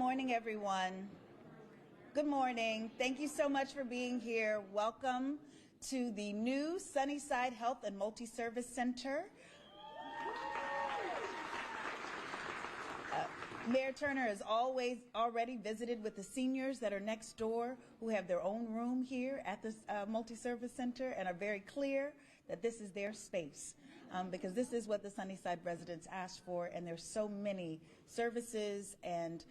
morning, everyone. Good morning. Thank you so much for being here. Welcome to the new Sunnyside Health and Multi-Service Center. Mayor Turner has already visited with the seniors that are next door who have their own room here at the Multi-Service Center and are very clear that this is their space because this is what the Sunnyside residents asked for, and there's so many services and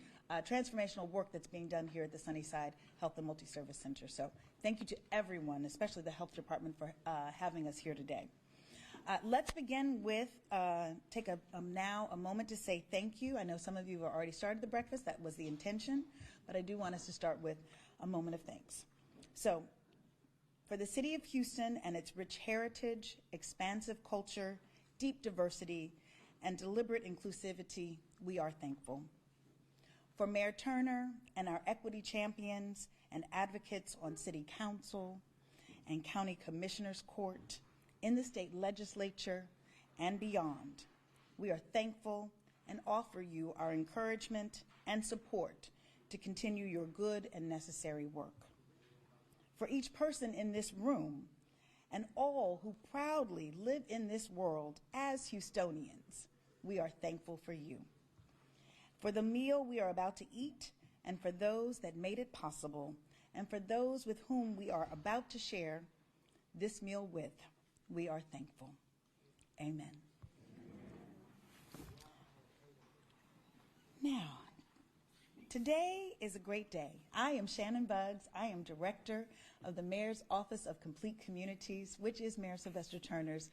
transformational work that's being done here at the Sunnyside Health and Multi-Service Center. So thank you to everyone, especially the Health Department, for having us here today. Let's begin with take now a moment to say thank you. I know some of you have already started the breakfast. That was the intention, but I do want us to start with a moment of thanks. So, for the city of Houston and its rich heritage, expansive culture, deep diversity, and deliberate inclusivity, we are thankful. For Mayor Turner and our equity champions and advocates on City Council and County Commissioners Court, in the state legislature and beyond, we are thankful and offer you our encouragement and support to continue your good and necessary work. For each person in this room and all who proudly live in this world as Houstonians, we are thankful for you. For the meal we are about to eat, and for those that made it possible, and for those with whom we are about to share this meal with, we are thankful. Amen. Now, today is a great day. I am Shannon Buggs. I am director of the Mayor's Office of Complete Communities, which is Mayor Sylvester Turner's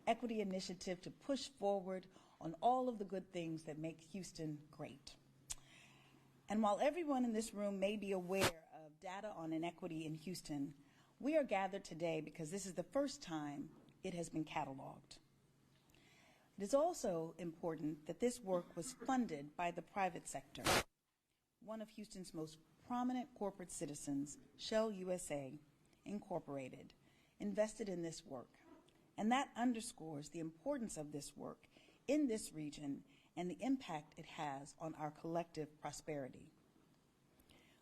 equity initiative to push forward on all of the good things that make Houston great. And while everyone in this room may be aware of data on inequity in Houston, we are gathered today because this is the first time it has been cataloged. It is also important that this work was funded by the private sector. One of Houston's most prominent corporate citizens, Shell USA Incorporated, invested in this work. And that underscores the importance of this work in this region and the impact it has on our collective prosperity.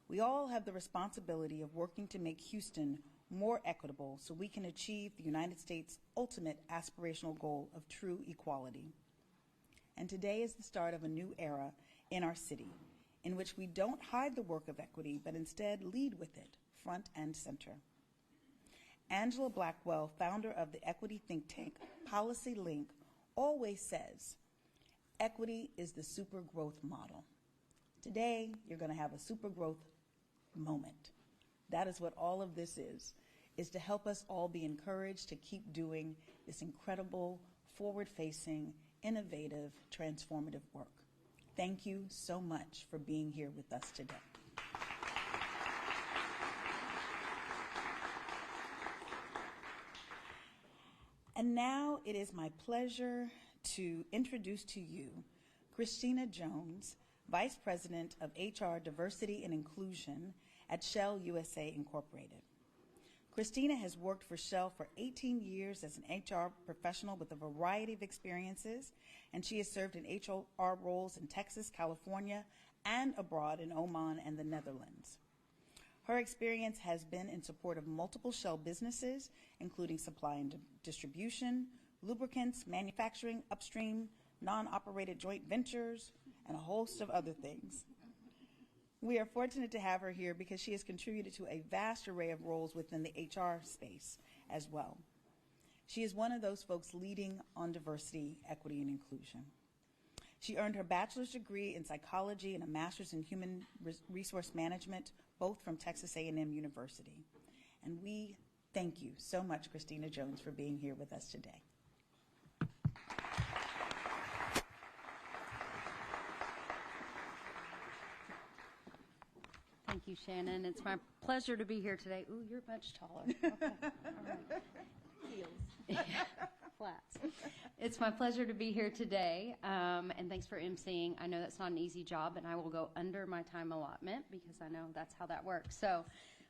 We all have the responsibility of working to make Houston more equitable so we can achieve the United States' ultimate aspirational goal of true equality. And today is the start of a new era in our city in which we don't hide the work of equity, but instead lead with it, front and center. Angela Blackwell, founder of the equity think tank Policy Link, always says, equity is the super growth model. Today, you're going to have a super growth moment. That is what all of this is to help us all be encouraged to keep doing this incredible, forward-facing, innovative, transformative work. Thank you so much for being here with us today. And now it is my pleasure to introduce to you Christina Jones, Vice President of HR Diversity and Inclusion at Shell USA Incorporated. Christina has worked for Shell for 18 years as an HR professional with a variety of experiences, and she has served in HR roles in Texas, California, and abroad in Oman and the Netherlands. Her experience has been in support of multiple Shell businesses, including supply and distribution, lubricants, manufacturing, upstream, non-operated joint ventures, and a host of other things. We are fortunate to have her here because she has contributed to a vast array of roles within the HR space as well. She is one of those folks leading on diversity, equity, and inclusion. She earned her bachelor's degree in psychology and a master's in human resource management, both from Texas A&M University. And we thank you so much, Christina Jones, for being here with us today. Thank you, Shannon. It's my pleasure to be here today. Ooh, you're much taller. Okay. All right. Heels. Yeah. Flats. It's my pleasure to be here today, and thanks for emceeing. I know that's not an easy job, and I will go under my time allotment because I know that's how that works. So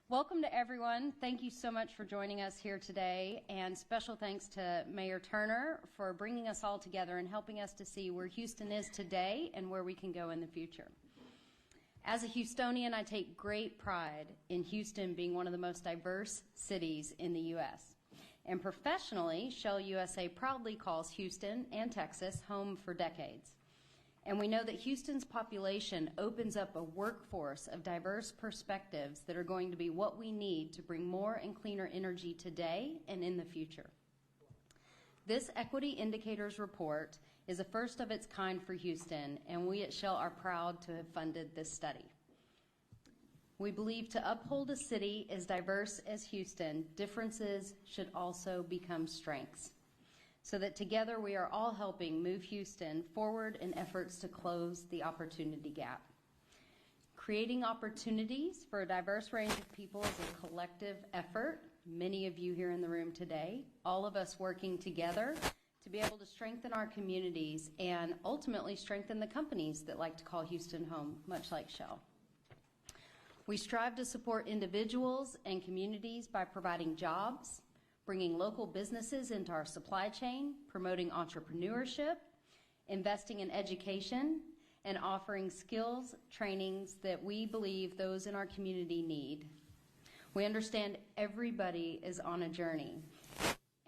welcome to everyone. Thank you so much for joining us here today, and special thanks to Mayor Turner for bringing us all together and helping us to see where Houston is today and where we can go in the future. As a Houstonian, I take great pride in Houston being one of the most diverse cities in the U.S. And professionally, Shell USA proudly calls Houston and Texas home for decades. And we know that Houston's population opens up a workforce of diverse perspectives that are going to be what we need to bring more and cleaner energy today and in the future. This Equity Indicators report is a first of its kind for Houston, and we at Shell are proud to have funded this study. We believe to uphold a city as diverse as Houston, differences should also become strengths, so that together we are all helping move Houston forward in efforts to close the opportunity gap. Creating opportunities for a diverse range of people is a collective effort. Many of you here in the room today, all of us working together to be able to strengthen our communities and ultimately strengthen the companies that like to call Houston home, much like Shell. We strive to support individuals and communities by providing jobs, bringing local businesses into our supply chain, promoting entrepreneurship, investing in education, and offering skills trainings that we believe those in our community need. We understand everybody is on a journey,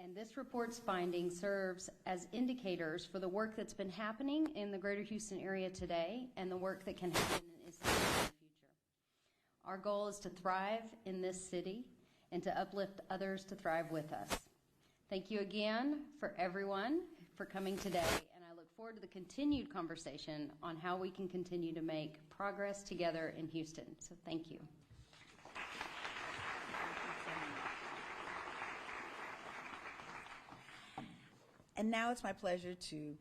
and this report's finding serves as indicators for the work that's been happening in the greater Houston area today and the work that can happen in the future. Our goal is to thrive in this city and to uplift others to thrive with us. Thank you again for everyone for coming today, and I look forward to the continued conversation on how we can continue to make progress together in Houston. So thank you. And now it's my pleasure to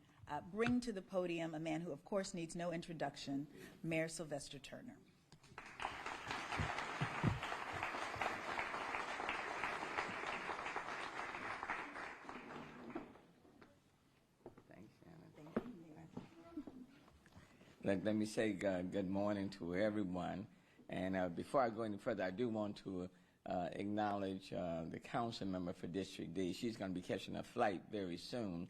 bring to the podium a man who, of course, needs no introduction, Mayor Sylvester Turner. Thanks, Shannon. Let me say good morning to everyone. And before I go any further, I do want to acknowledge the council member for District D. She's going to be catching a flight very soon,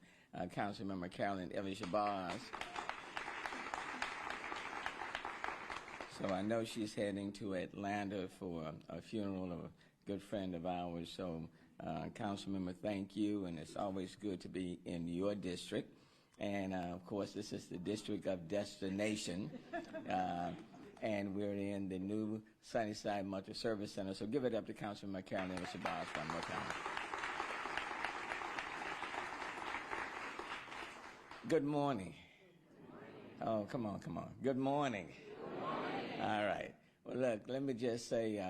Council Member Carolyn Evans-Shabazz. So I know she's heading to Atlanta for a funeral of a good friend of ours. So, Council Member, thank you, and it's always good to be in your district. And, of course, this is the District of Destination. And we're in the new Sunnyside Multi-Service Center. So give it up to Councilman Carolyn Evans-Shabazz one more time. Good morning. Oh, come on. Good morning. Good morning. All right. Well, look, let me just say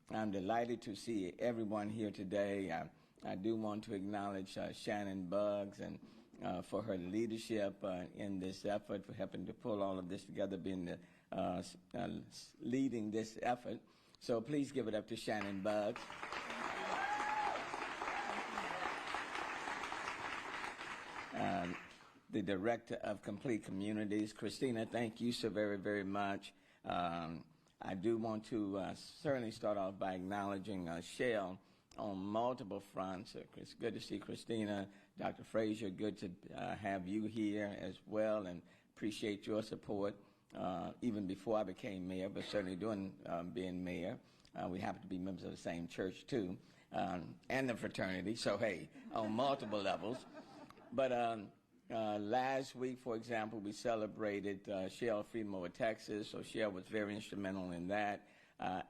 I'm delighted to see everyone here today. I do want to acknowledge Shannon Buggs and for her leadership in this effort, for helping to pull all of this together, being the leading this effort. So please give it up to Shannon Buggs. The Director of Complete Communities. Christina, thank you so very, very much. I do want to certainly start off by acknowledging Shell on multiple fronts. It's good to see Christina. Dr. Frazier, good to have you here as well, and appreciate your support. Even before I became mayor, but certainly during being mayor. We happen to be members of the same church, too, and the fraternity, so, hey, on multiple levels. But last week, for example, we celebrated Shell Freedom Over Texas, so Shell was very instrumental in that,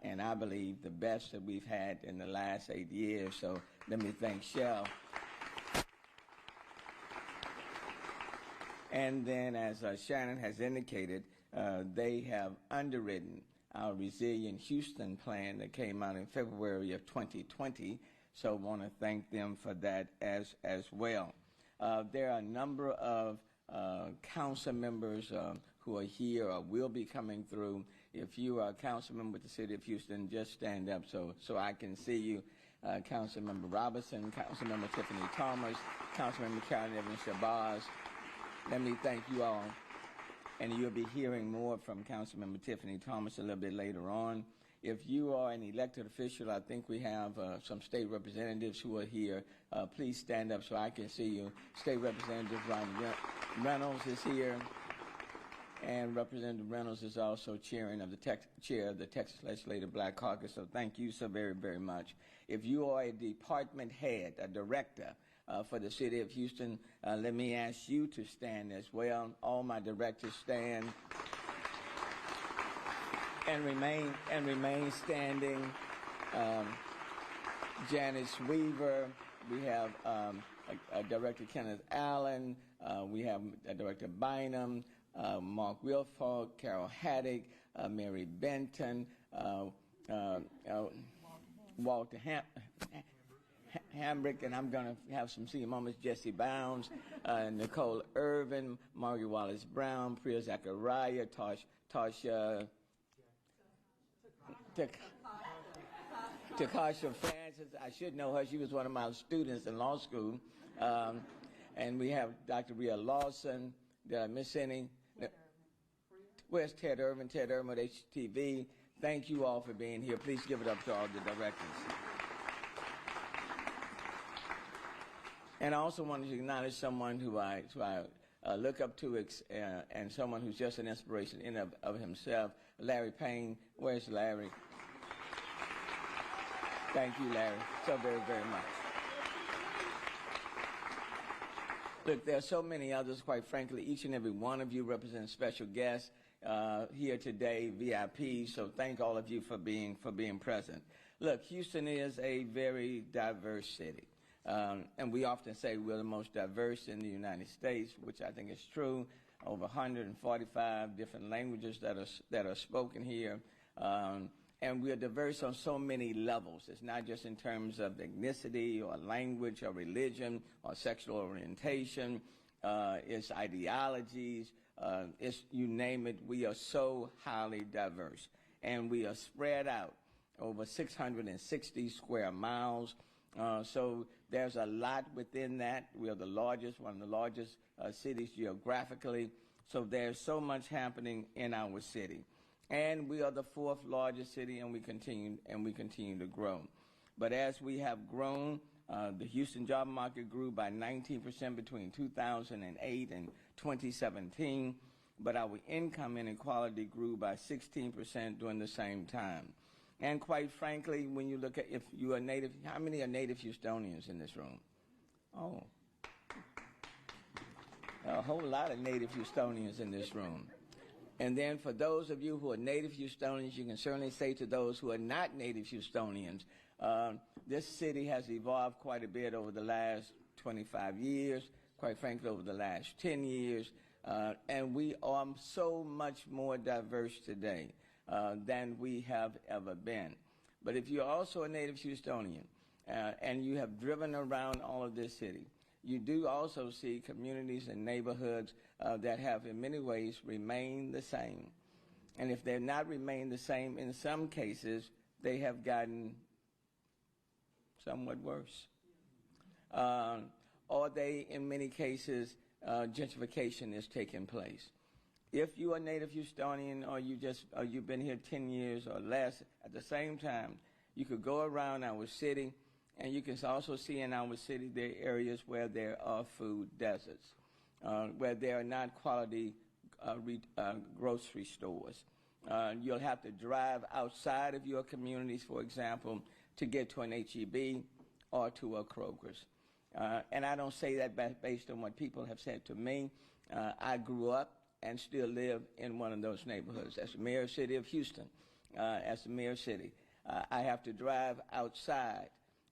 and I believe the best that we've had in the last 8 years, so let me thank Shell. And then, as Shannon has indicated, they have underwritten our Resilient Houston plan that came out in February of 2020, so I want to thank them for that as well. There are a number of council members who are here or will be coming through. If you are a council member with the City of Houston, just stand up so I can see you. Councilmember Robinson, Councilmember Tiffany Thomas, Councilmember Carolyn Evans-Shabazz. Let me thank you all. And you'll be hearing more from Councilmember Tiffany Thomas a little bit later on. If you are an elected official, I think we have some state representatives who are here. Please stand up so I can see you. State Representative Ronnie Reynolds is here. And Representative Reynolds is also chair of the Texas Legislative Black Caucus, so thank you so very, very much. If you are a department head, a director for the city of Houston, let me ask you to stand as well. All my directors stand and remain standing. Janice Weaver, we have Director Kenneth Allen, we have Director Bynum, Mark Wilford, Carol Haddock, Mary Benton, Walter Hambrick, and I'm going to have some senior moments, Jesse Bounds, Nicole Irvin, Margaret Wallace Brown, Priya Zachariah, Tasha Takasha Francis. I should know her. She was one of my students in law school. And we have Dr. Rhea Lawson. Did I miss any? Where's Ted Irvin? Ted Irvin with HTV. Thank you all for being here. Please give it up to all the directors. And I also wanted to acknowledge someone who I look up to and someone who's just an inspiration in of himself, Larry Payne. Where's Larry? Thank you, Larry, so very, very much. Look, there are so many others, quite frankly. Each and every one of you represents special guests here today, VIPs, so thank all of you for being present. Look, Houston is a very diverse city, and we often say we're the most diverse in the United States, which I think is true. Over 145 different languages that are spoken here. And we are diverse on so many levels. It's not just in terms of ethnicity or language or religion or sexual orientation. It's ideologies. It's, you name it. We are so highly diverse. And we are spread out over 660 square miles. So there's a lot within that. We are the largest, one of the largest cities geographically. So there's so much happening in our city. And we are the fourth largest city, and we continue to grow. But as we have grown, the Houston job market grew by 19% between 2008 and 2017, but our income inequality grew by 16% during the same time. And quite frankly, when you look at if you are native, how many are native Houstonians in this room? Oh, a whole lot of native Houstonians in this room. And then for those of you who are native Houstonians, you can certainly say to those who are not native Houstonians, this city has evolved quite a bit over the last 25 years, quite frankly over the last 10 years, and we are so much more diverse today than we have ever been. But if you're also a native Houstonian and you have driven around all of this city, you do also see communities and neighborhoods that have in many ways remained the same. And if they're not remained the same, in some cases, they have gotten somewhat worse. Or they, in many cases, gentrification is taking place. If you are a native Houstonian or you've been here 10 years or less, at the same time, you could go around our city. And you can also see in our city there are areas where there are food deserts, where there are not quality grocery stores. You'll have to drive outside of your communities, for example, to get to an H-E-B or to a Kroger's. And I don't say that based on what people have said to me. I grew up and still live in one of those neighborhoods. As the mayor of the city of Houston, as the mayor of the city, I have to drive outside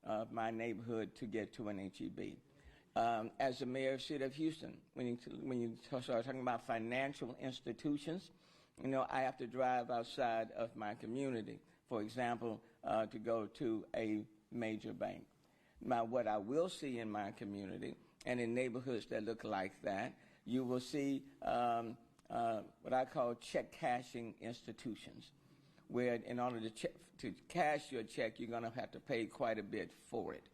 of my neighborhood to get to an H-E-B. As the mayor of the city of Houston, when you start talking about financial institutions, I have to drive outside of my community, for example, to go to a major bank. Now, what I will see in my community and in neighborhoods that look like that, you will see what I call check cashing institutions, where in order to cash your check, you're going to have to pay quite a bit for it.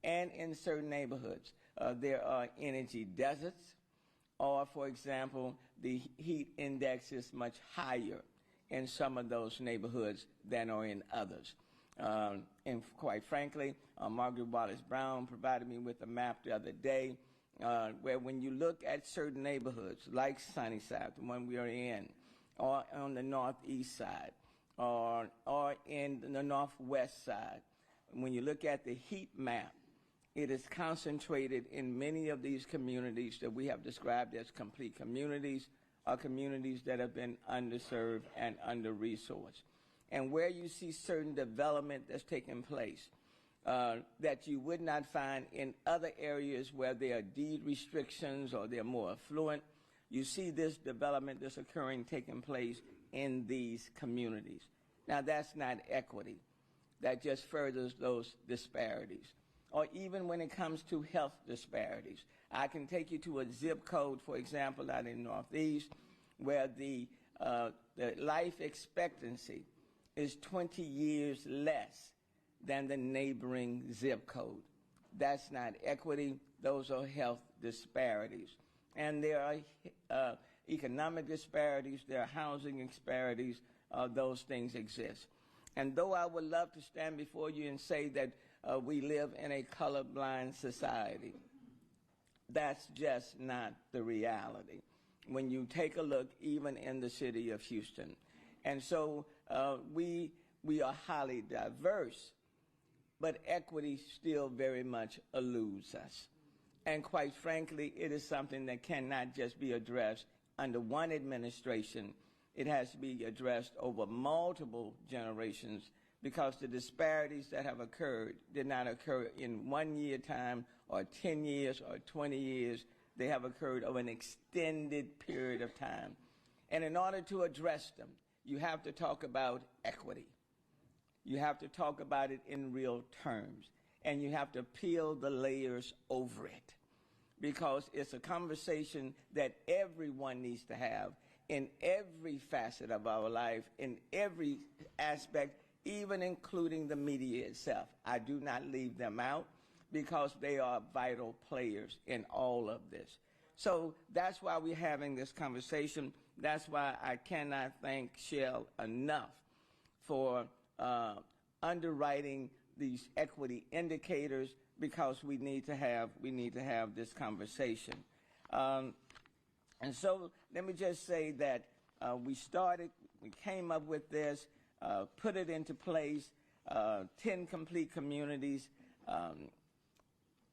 And in certain neighborhoods, there are energy deserts, or, for example, the heat index is much higher in some of those neighborhoods than are in others. And quite frankly, Margaret Wallace Brown provided me with a map the other day where when you look at certain neighborhoods like Sunnyside, the one we are in, or on the northeast side, or in the northwest side, when you look at the heat map, it is concentrated in many of these communities that we have described as complete communities, or communities that have been underserved and under-resourced. And where you see certain development that's taking place that you would not find in other areas where there are deed restrictions or they're more affluent, you see this development that's occurring taking place in these communities. Now, that's not equity. That just furthers those disparities. Or even when it comes to health disparities. I can take you to a zip code, for example, out in the Northeast, where the life expectancy is 20 years less than the neighboring zip code. That's not equity. Those are health disparities. And there are economic disparities, there are housing disparities, those things exist. And though I would love to stand before you and say that we live in a colorblind society, that's just not the reality when you take a look even in the city of Houston. And so we are highly diverse, but equity still very much eludes us. And quite frankly, it is something that cannot just be addressed under one administration. It has to be addressed over multiple generations, because the disparities that have occurred did not occur in 1 year time or 10 years or 20 years. They have occurred over an extended period of time. And in order to address them, you have to talk about equity. You have to talk about it in real terms. And you have to peel the layers over it, because it's a conversation that everyone needs to have in every facet of our life, in every aspect, even including the media itself. I do not leave them out, because they are vital players in all of this. So that's why we're having this conversation. That's why I cannot thank Shell enough for underwriting these equity indicators, because we need to have this conversation. And so let me just say that we came up with this, put it into place, 10 complete communities,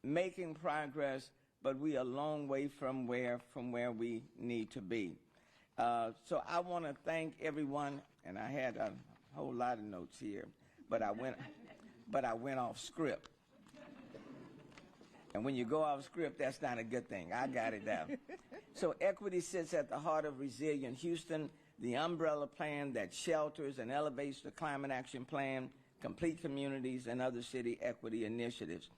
making progress, but we are a long way from where we need to be. So I want to thank everyone, and I had a whole lot of notes here, but I went off script. And when you go off script, that's not a good thing. I got it down. So equity sits at the heart of Resilient Houston, the umbrella plan that shelters and elevates the Climate Action Plan, Complete Communities, and other city equity initiatives.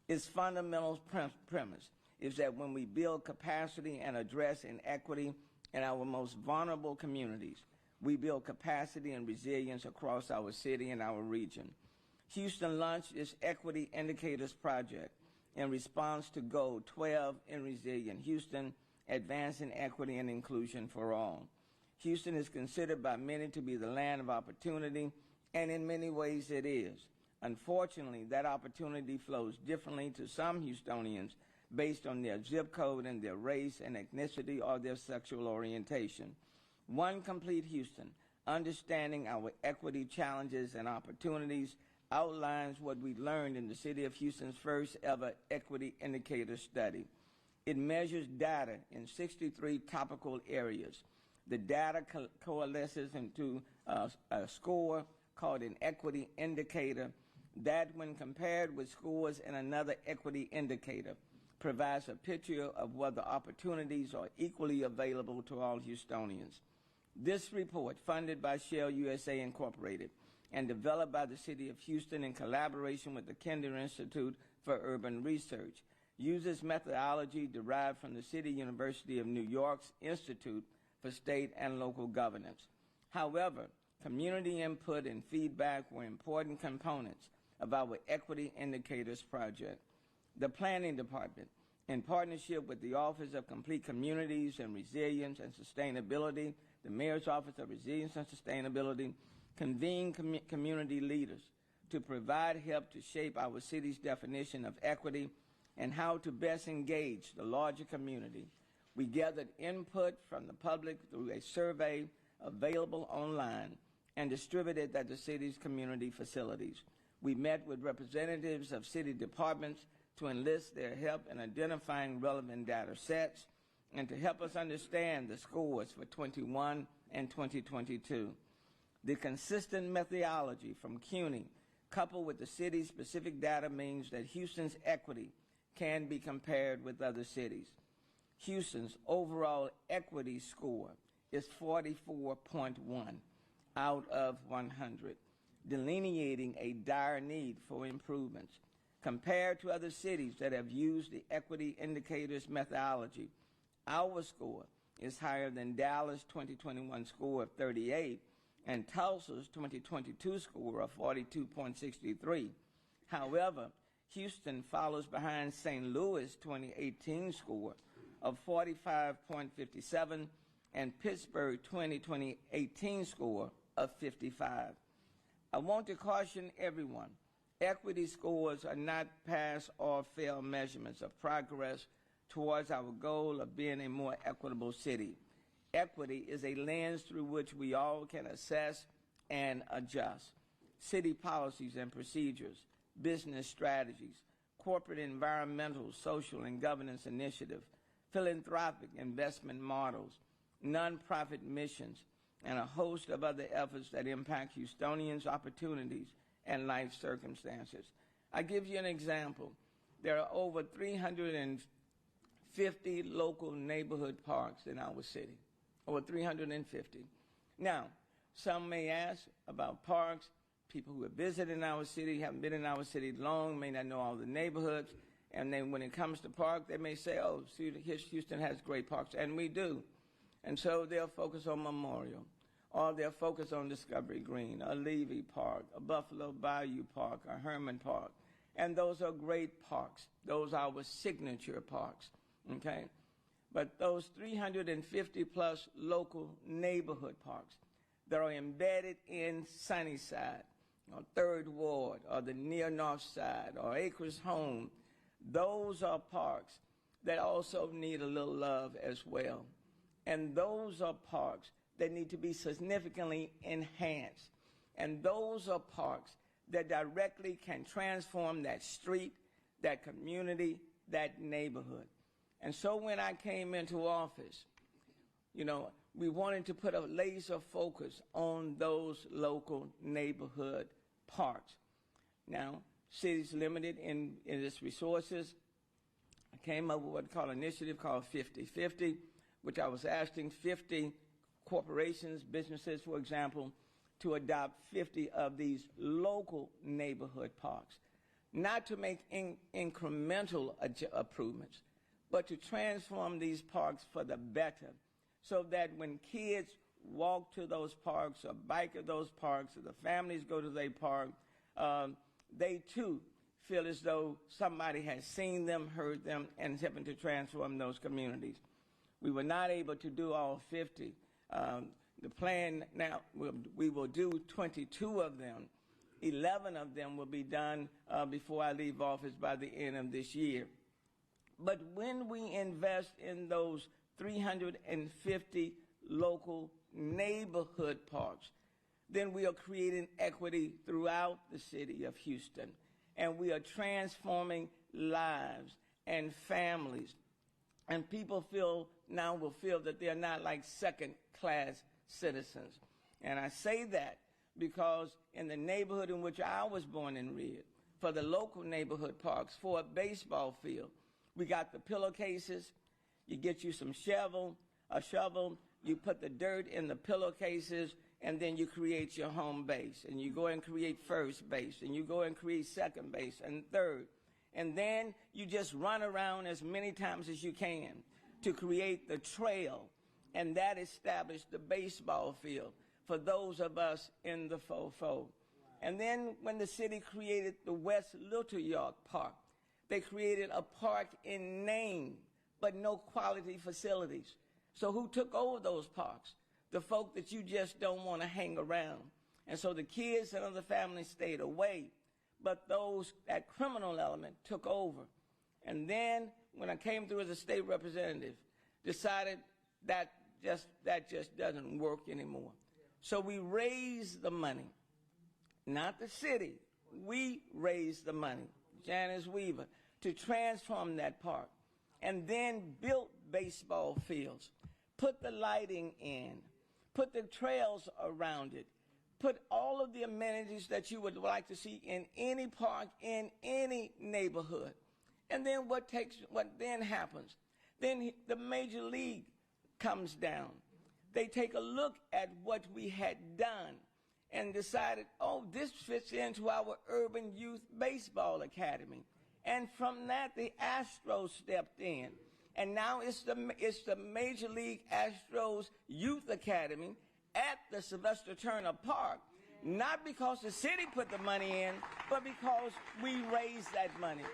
Its fundamental premise is that when we build capacity and address inequity in our most vulnerable communities, we build capacity and resilience across our city and our region. Houston launched its Equity Indicators Project in response to Goal 12 in Resilient Houston, Advancing Equity and Inclusion for All. Houston is considered by many to be the land of opportunity, and in many ways it is. Unfortunately, that opportunity flows differently to some Houstonians based on their zip code and their race and ethnicity or their sexual orientation. One Complete Houston, Understanding Our Equity Challenges and Opportunities, outlines what we learned in the City of Houston's first ever Equity Indicator study. It measures data in 63 topical areas. The data coalesces into a score called an equity indicator that, when compared with scores in another equity indicator, provides a picture of whether opportunities are equally available to all Houstonians. This report, funded by Shell USA Incorporated and developed by the City of Houston in collaboration with the Kinder Institute for Urban Research, uses methodology derived from the City University of New York's Institute for State and Local Governance. However, community input and feedback were important components of our Equity Indicators project. The Planning Department, in partnership with the Office of Complete Communities and Resilience and Sustainability, the Mayor's Office of Resilience and Sustainability, convened community leaders to provide help to shape our city's definition of equity and how to best engage the larger community. We gathered input from the public through a survey available online and distributed at the city's community facilities. We met with representatives of city departments to enlist their help in identifying relevant data sets and to help us understand the scores for 21 and 2022. The consistent methodology from CUNY, coupled with the city's specific data, means that Houston's equity can be compared with other cities. Houston's overall equity score is 44.1 out of 100, delineating a dire need for improvements. Compared to other cities that have used the equity indicators methodology, our score is higher than Dallas' 2021 score of 38 and Tulsa's 2022 score of 42.63. However, Houston follows behind St. Louis' 2018 score of 45.57 and Pittsburgh 2018 score of 55. I want to caution everyone, equity scores are not pass or fail measurements of progress towards our goal of being a more equitable city. Equity is a lens through which we all can assess and adjust city policies and procedures, business strategies, corporate environmental, social, and governance initiatives, philanthropic investment models, nonprofit missions, and a host of other efforts that impact Houstonians' opportunities and life circumstances. I give you an example. There are over 350 local neighborhood parks in our city, over 350. Now, some may ask about parks. People who have visited in our city, haven't been in our city long, may not know all the neighborhoods. And then when it comes to park, they may say, oh, Houston has great parks, and we do. And so they'll focus on Memorial, or they'll focus on Discovery Green, a Levy Park, a Buffalo Bayou Park, a Herman Park. And those are great parks. Those are our signature parks, okay? But those 350-plus local neighborhood parks that are embedded in Sunnyside, or Third Ward, or the near North Side, or Acres Home, those are parks that also need a little love as well. And those are parks that need to be significantly enhanced. And those are parks that directly can transform that street, that community, that neighborhood. And so when I came into office, you know, we wanted to put a laser focus on those local neighborhood parks. Now, city's limited in its resources. I came up with what I call an initiative called 50-50, which I was asking 50 corporations, businesses, for example, to adopt 50 of these local neighborhood parks, not to make incremental improvements, but to transform these parks for the better, so that when kids walk to those parks or bike at those parks or the families go to their park, they too feel as though somebody has seen them, heard them, and is helping to transform those communities. We were not able to do all 50. The plan now, we will do 22 of them. 11 of them will be done before I leave office by the end of this year. But when we invest in those 350 local neighborhood parks, then we are creating equity throughout the city of Houston. And we are transforming lives and families. And people will feel that they're not like second-class citizens. And I say that because in the neighborhood in which I was born and reared, for the local neighborhood parks, for a baseball field, we got the pillowcases. You get you a shovel, you put the dirt in the pillowcases, and then you create your home base. And you go and create first base, and you go and create second base and third. And then you just run around as many times as you can to create the trail, and that established the baseball field for those of us in the fofo. And then when the city created the West Little York Park, they created a park in name, but no quality facilities. So who took over those parks? The folk that you just don't want to hang around. And so the kids and other families stayed away, but that criminal element took over. And then when I came through as a state representative, decided that just doesn't work anymore. So we raised the money, not the city. We raised the money, Janice Weaver, to transform that park, and then built baseball fields, put the lighting in, put the trails around it, put all of the amenities that you would like to see in any park, in any neighborhood. And then what then happens? Then the Major League comes down. They take a look at what we had done and decided, oh, this fits into our Urban Youth Baseball Academy. And from that, the Astros stepped in. And now it's the Major League Astros Youth Academy at the Sylvester Turner Park, not because the city put the money in, but because we raised that money.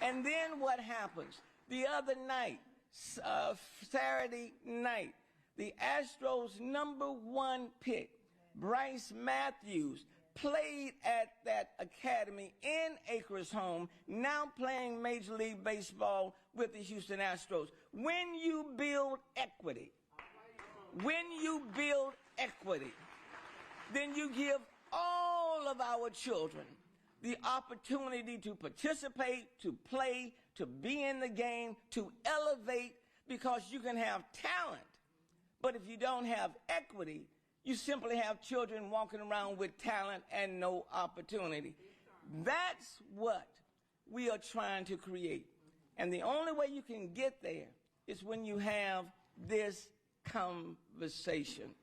And then what happens? The other night, Saturday night, the Astros' #1 pick, Bryce Matthews, played at that academy in Acres Home, now playing Major League Baseball with the Houston Astros. When you build equity, then you give all of our children the opportunity to participate, to play, to be in the game, to elevate, because you can have talent. But if you don't have equity, you simply have children walking around with talent and no opportunity. That's what we are trying to create. And the only way you can get there is when you have this conversation.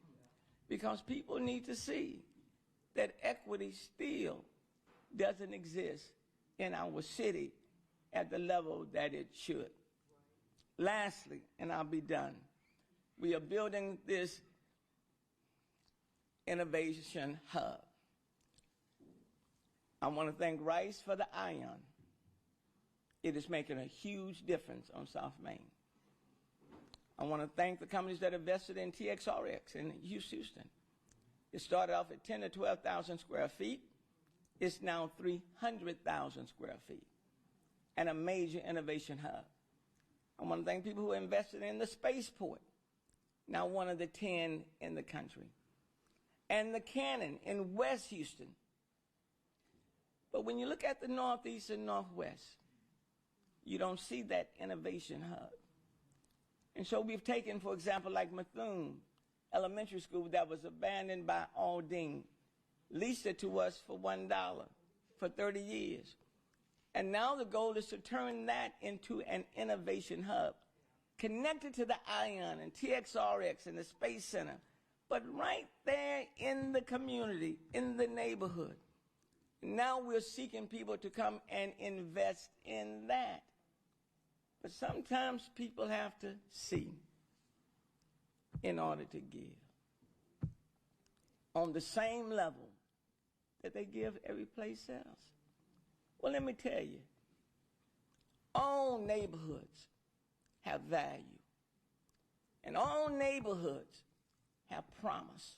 Because people need to see that equity still doesn't exist in our city at the level that it should. Lastly, and I'll be done, we are building this innovation hub. I want to thank Rice for the ION. It is making a huge difference on South Main. I want to thank the companies that invested in TXRX in Houston. It started off at 10 to 12,000 square feet. It's now 300,000 square feet and a major innovation hub. I want to thank people who invested in the spaceport, now one of the 10 in the country, and the Cannon in West Houston. But when you look at the Northeast and Northwest, you don't see that innovation hub. And so we've taken, for example, like Methune Elementary School that was abandoned by Aldine, leased it to us for $1 for 30 years. And now the goal is to turn that into an innovation hub, connected to the ION and TXRX and the Space Center, but right there in the community, in the neighborhood. Now we're seeking people to come and invest in that. But sometimes people have to see in order to give on the same level that they give every place else. Well, let me tell you, all neighborhoods have value, and all neighborhoods have promise,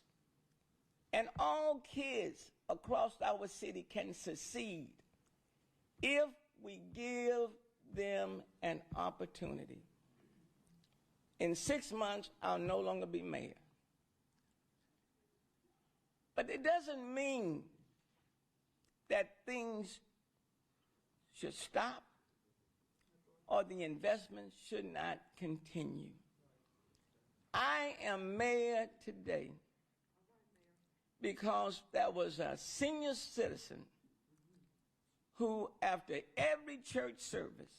and all kids across our city can succeed if we give them an opportunity. In 6 months, I'll no longer be mayor. But it doesn't mean that things should stop or the investment should not continue. I am mayor today because there was a senior citizen who, after every church service,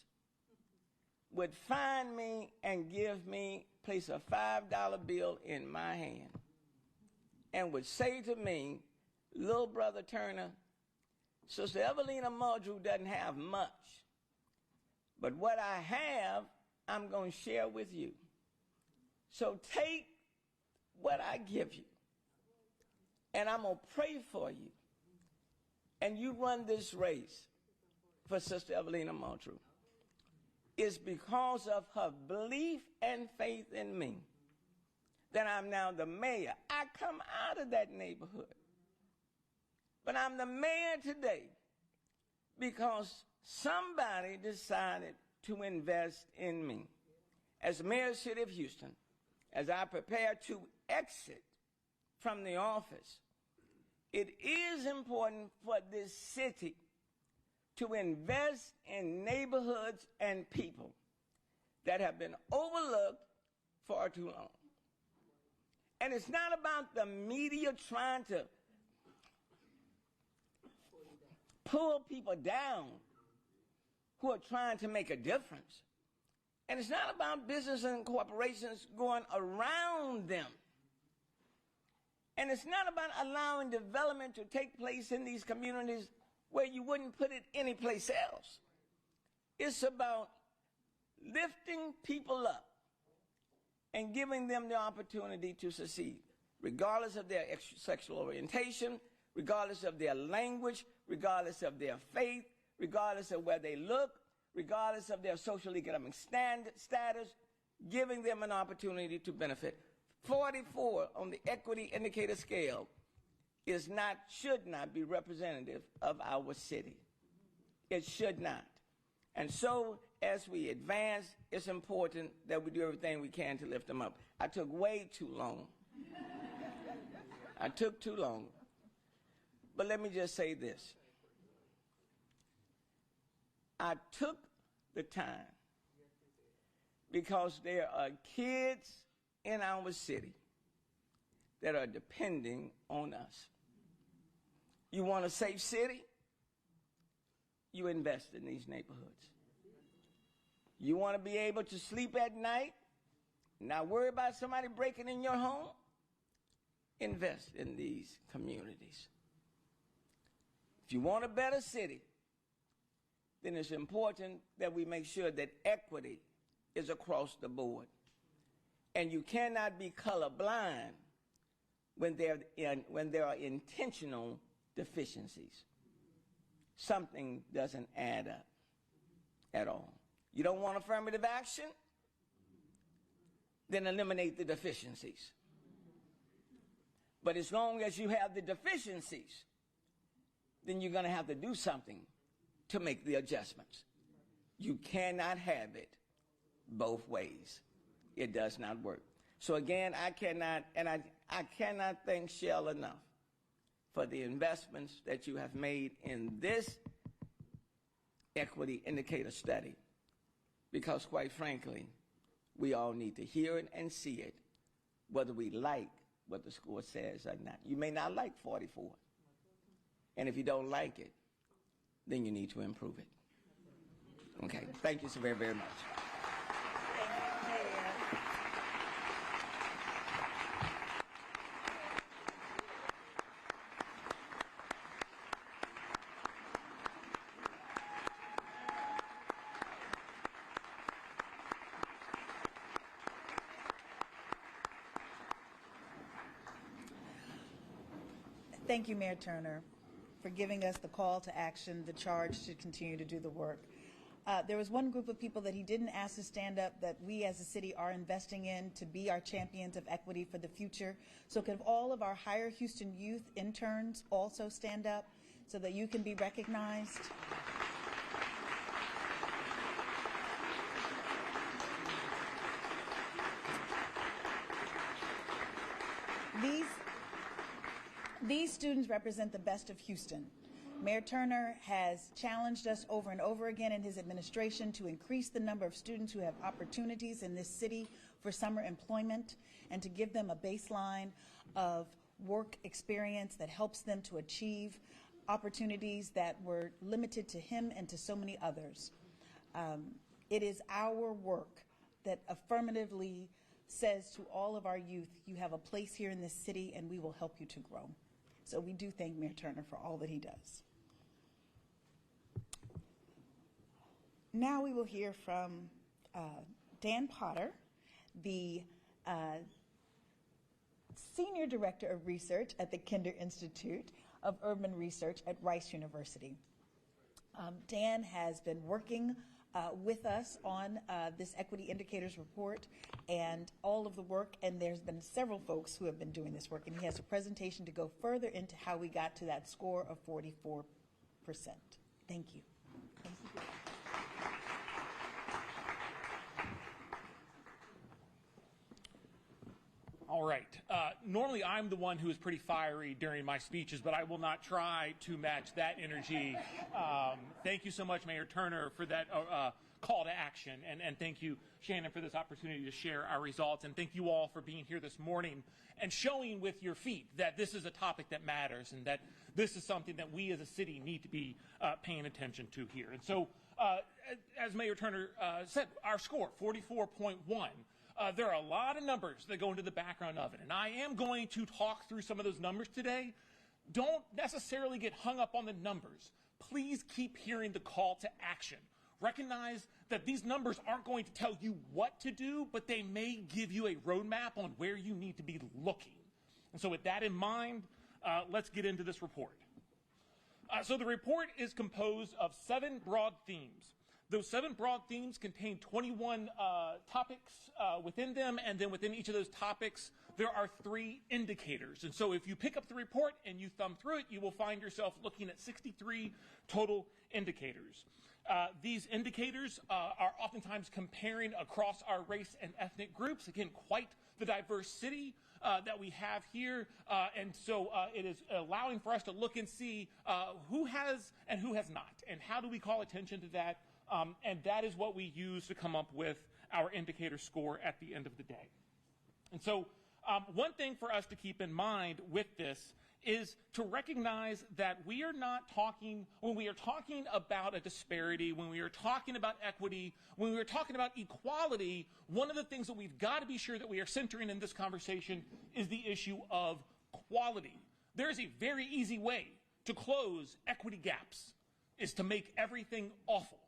would find me and place a $5 bill in my hand and would say to me, "Little brother Turner, Sister Evelina Muldrew doesn't have much, but what I have, I'm going to share with you. So take what I give you, and I'm going to pray for you, and you run this race for Sister Evelina Muldrew." It's because of her belief and faith in me that I'm now the mayor. I come out of that neighborhood, but I'm the mayor today because somebody decided to invest in me. As mayor of the city of Houston, as I prepare to exit from the office, it is important for this city to invest in neighborhoods and people that have been overlooked far too long. And it's not about the media trying to pull people down who are trying to make a difference. And it's not about business and corporations going around them. And it's not about allowing development to take place in these communities where you wouldn't put it anyplace else. It's about lifting people up and giving them the opportunity to succeed, regardless of their sexual orientation, regardless of their language, regardless of their faith, regardless of where they look, regardless of their social economic status, giving them an opportunity to benefit. 44 on the equity indicator scale should not be representative of our city. It should not. And so, as we advance, it's important that we do everything we can to lift them up. I took way too long. I took too long. But let me just say this. I took the time because there are kids in our city that are depending on us. You want a safe city? You invest in these neighborhoods. You want to be able to sleep at night, not worry about somebody breaking in your home? Invest in these communities. If you want a better city, then it's important that we make sure that equity is across the board. And you cannot be colorblind when there are intentional deficiencies. Something doesn't add up at all. You don't want affirmative action? Then eliminate the deficiencies. But as long as you have the deficiencies, then you're going to have to do something to make the adjustments. You cannot have it both ways. It does not work. So again, I cannot thank Shell enough for the investments that you have made in this equity indicator study, because quite frankly, we all need to hear it and see it, whether we like what the score says or not. You may not like 44. And if you don't like it, then you need to improve it. Okay, thank you so very, very much. Thank you, Mayor Turner, for giving us the call to action, the charge to continue to do the work. There was one group of people that he didn't ask to stand up that we as a city are investing in to be our champions of equity for the future. So could all of our Higher Houston Youth interns also stand up so that you can be recognized? These students represent the best of Houston. Mayor Turner has challenged us over and over again in his administration to increase the number of students who have opportunities in this city for summer employment and to give them a baseline of work experience that helps them to achieve opportunities that were limited to him and to so many others. It is our work that affirmatively says to all of our youth, you have a place here in this city and we will help you to grow. So we do thank Mayor Turner for all that he does. Now we will hear from Dan Potter, the Senior Director of Research at the Kinder Institute of Urban Research at Rice University. Dan has been working with us on this Equity Indicators report and all of the work, and there's been several folks who have been doing this work, and he has a presentation to go further into how we got to that score of 44%. Thank you. All right. Normally, I'm the one who is pretty fiery during my speeches, but I will not try to match that energy. Thank you so much, Mayor Turner, for that call to action. And thank you, Shannon, for this opportunity to share our results. And thank you all for being here this morning and showing with your feet that this is a topic that matters and that this is something that we as a city need to be paying attention to here. And so, as Mayor Turner said, our score, 44.1. There are a lot of numbers that go into the background of it, and I am going to talk through some of those numbers today. Don't necessarily get hung up on the numbers. Please keep hearing the call to action. Recognize that these numbers aren't going to tell you what to do, but they may give you a roadmap on where you need to be looking. And so with that in mind, let's get into this report. So the report is composed of 7 broad themes. Those 7 broad themes contain 21 topics within them, and then within each of those topics, there are 3 indicators. And so if you pick up the report and you thumb through it, you will find yourself looking at 63 total indicators. These indicators are oftentimes comparing across our race and ethnic groups. Again, quite the diverse city that we have here. And so it is allowing for us to look and see who has and who has not, and how do we call attention to that. And that is what we use to come up with our indicator score at the end of the day. And so one thing for us to keep in mind with this is to recognize that we are not talking, when we are talking about a disparity, when we are talking about equity, when we are talking about equality, one of the things that we've got to be sure that we are centering in this conversation is the issue of quality. There is a very easy way to close equity gaps, is to make everything awful.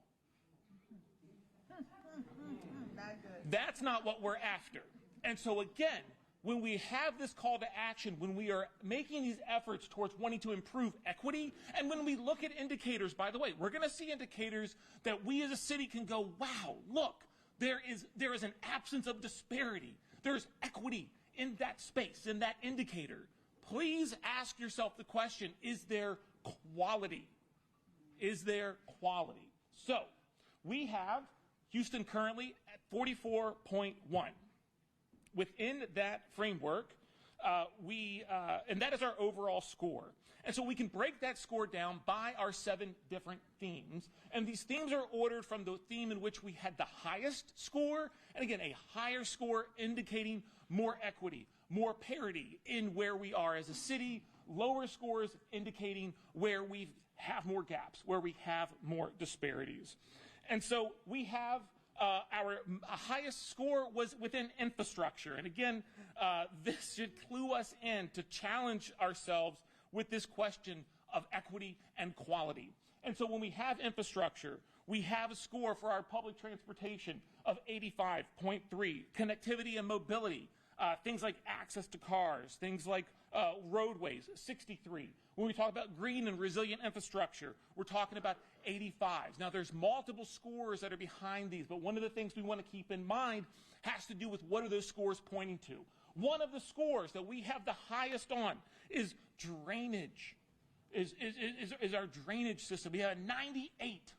That's not what we're after. And so again, when we have this call to action, when we are making these efforts towards wanting to improve equity, and when we look at indicators, by the way, we're going to see indicators that we as a city can go, wow, look, there is an absence of disparity. There's equity in that space, in that indicator. Please ask yourself the question, is there quality? Is there quality? So we have Houston currently at 44.1. Within that framework, and that is our overall score. And so we can break that score down by our 7 different themes. And these themes are ordered from the theme in which we had the highest score. And again, a higher score indicating more equity, more parity in where we are as a city. Lower scores indicating where we have more gaps, where we have more disparities. And so we have our highest score was within infrastructure. And again, this should clue us in to challenge ourselves with this question of equity and quality. And so when we have infrastructure, we have a score for our public transportation of 85.3. Connectivity and mobility, things like access to cars, things like roadways, 63. When we talk about green and resilient infrastructure, we're talking about 85s. Now, there's multiple scores that are behind these, but one of the things we want to keep in mind has to do with what are those scores pointing to. One of the scores that we have the highest on is drainage, is our drainage system. We have a 98.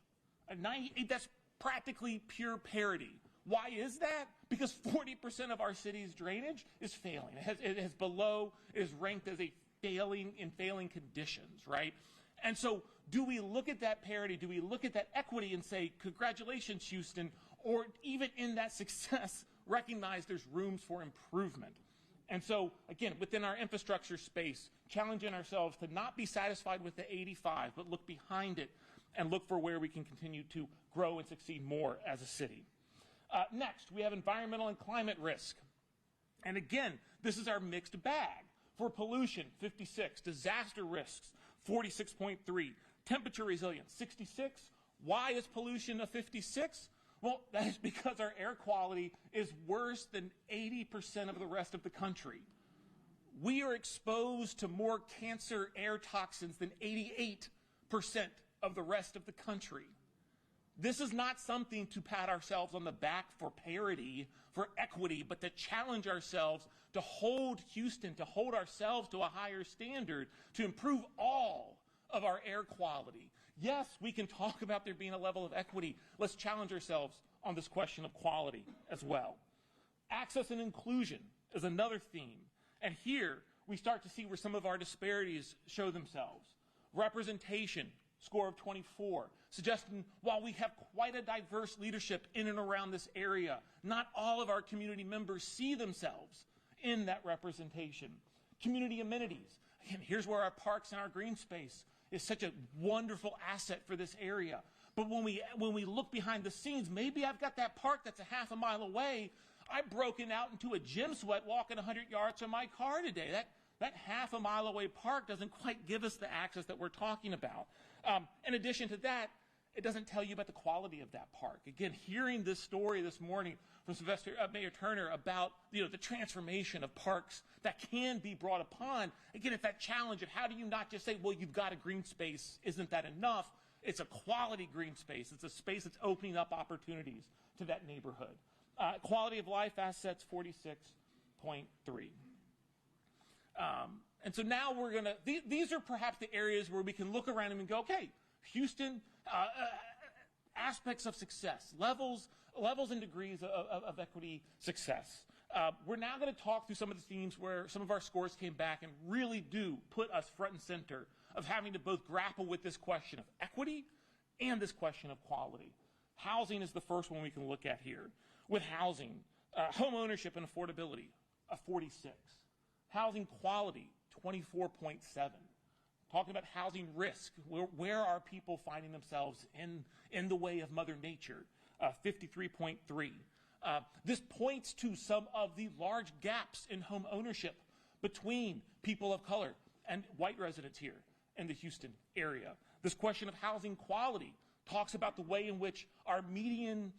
A 98, that's practically pure parity. Why is that? Because 40% of our city's drainage is failing. It is ranked as a failing conditions, right? And so do we look at that parity, do we look at that equity and say, congratulations, Houston, or even in that success, recognize there's rooms for improvement? And so, again, within our infrastructure space, challenging ourselves to not be satisfied with the 85, but look behind it and look for where we can continue to grow and succeed more as a city. Next, we have environmental and climate risk. And again, this is our mixed bag. For pollution, 56. Disaster risks, 46.3. Temperature resilience, 66. Why is pollution a 56? Well, that is because our air quality is worse than 80% of the rest of the country. We are exposed to more cancer air toxins than 88% of the rest of the country. This is not something to pat ourselves on the back for parity, for equity, but to challenge ourselves to hold Houston, to hold ourselves to a higher standard, to improve all of our air quality. Yes, we can talk about there being a level of equity. Let's challenge ourselves on this question of quality as well. Access and inclusion. is another theme. And here we start to see where some of our disparities show themselves. Representation, score of 24, suggesting while we have quite a diverse leadership in and around this area, not all of our community members see themselves in that representation. Community amenities. Again, here's where our parks and our green space is such a wonderful asset for this area. But when we look behind the scenes, maybe I've got that park that's a half a mile away. I've broken out into a gym sweat walking 100 yards from my car today. That half a mile away park doesn't quite give us the access that we're talking about. In addition to that, it doesn't tell you about the quality of that park. Again, hearing this story this morning from Mayor Turner about the transformation of parks that can be brought upon, again, it's that challenge of how do you not just say, well, you've got a green space, isn't that enough? It's a quality green space. It's a space that's opening up opportunities to that neighborhood. Quality of life assets, 46.3. And so now we're going to, these are perhaps the areas where we can look around and go, okay, Houston, aspects of success, levels and degrees of equity success. We're now going to talk through some of the themes where some of our scores came back and really do put us front and center of having to both grapple with this question of equity and this question of quality. Housing is the first one we can look at here. With housing, home ownership and affordability, a 46. Housing quality, 24.7. Talking about housing risk, where are people finding themselves in the way of Mother Nature, 53.3. This points to some of the large gaps in home ownership between people of color and white residents here in the Houston area. This question of housing quality talks about the way in which our median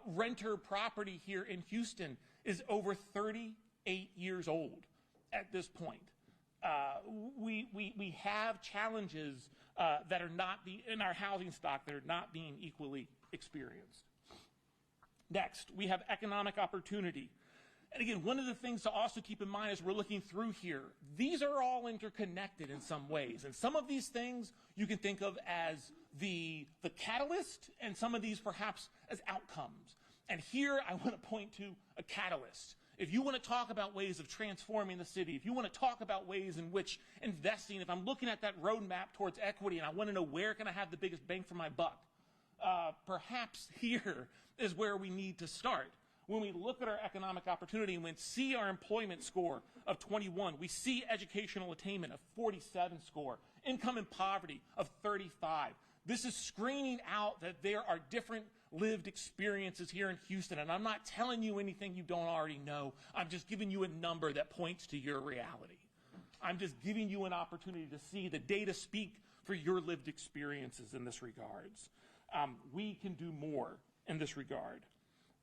renter property here in Houston is over 38 years old at this point. We have challenges that are not in our housing stock that are not being equally experienced. Next, we have economic opportunity. And again, one of the things to also keep in mind as we're looking through here, these are all interconnected in some ways. And some of these things you can think of as the catalyst, and some of these perhaps as outcomes. And here I want to point to a catalyst. If you want to talk about ways of transforming the city, if you want to talk about ways in which investing, if I'm looking at that roadmap towards equity and I want to know where can I have the biggest bang for my buck, perhaps here is where we need to start. When we look at our economic opportunity and we see our employment score of 21, we see educational attainment of 47 score, income and poverty of 35. This is screening out that there are different lived experiences here in Houston, and I'm not telling you anything you don't already know. I'm just giving you a number that points to your reality. I'm just giving you an opportunity to see the data speak for your lived experiences in this regards. We can do more in this regard.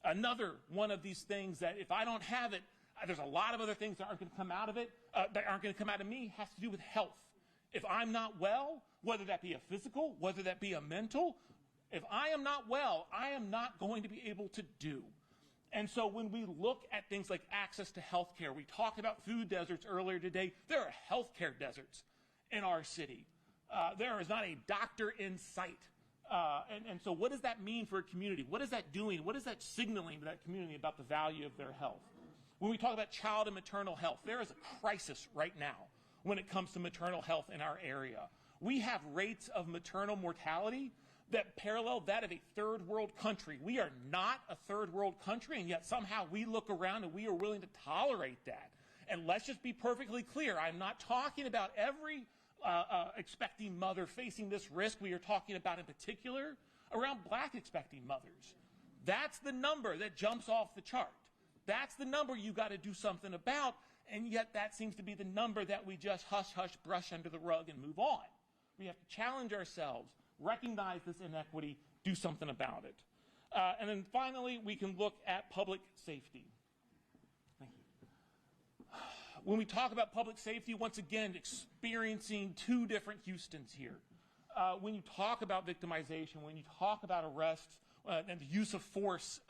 Another one of these things that if I don't have it, there's a lot of other things that aren't going to come out of it, that aren't going to come out of me, has to do with health. If I'm not well, whether that be a physical, whether that be a mental, if I am not well, I am not going to be able to do. And so when we look at things like access to health care, we talked about food deserts earlier today. There are healthcare deserts in our city. There is not a doctor in sight. And so what does that mean for a community? What is that doing? What is that signaling to that community about the value of their health? When we talk about child and maternal health, there is a crisis right now when it comes to maternal health in our area. We have rates of maternal mortality that parallel that of a third world country. We are not a third world country, and yet somehow we look around and we are willing to tolerate that. And let's just be perfectly clear. I'm not talking about every expecting mother facing this risk. We are talking about in particular around black expecting mothers. That's the number that jumps off the chart. That's the number you got to do something about, and yet that seems to be the number that we just hush, brush under the rug and move on. We have to challenge ourselves, recognize this inequity, do something about it. And then finally, we can look at public safety. Thank you. When we talk about public safety, once again, experiencing two different Houstons here. When you talk about victimization, when you talk about arrests, and the use of force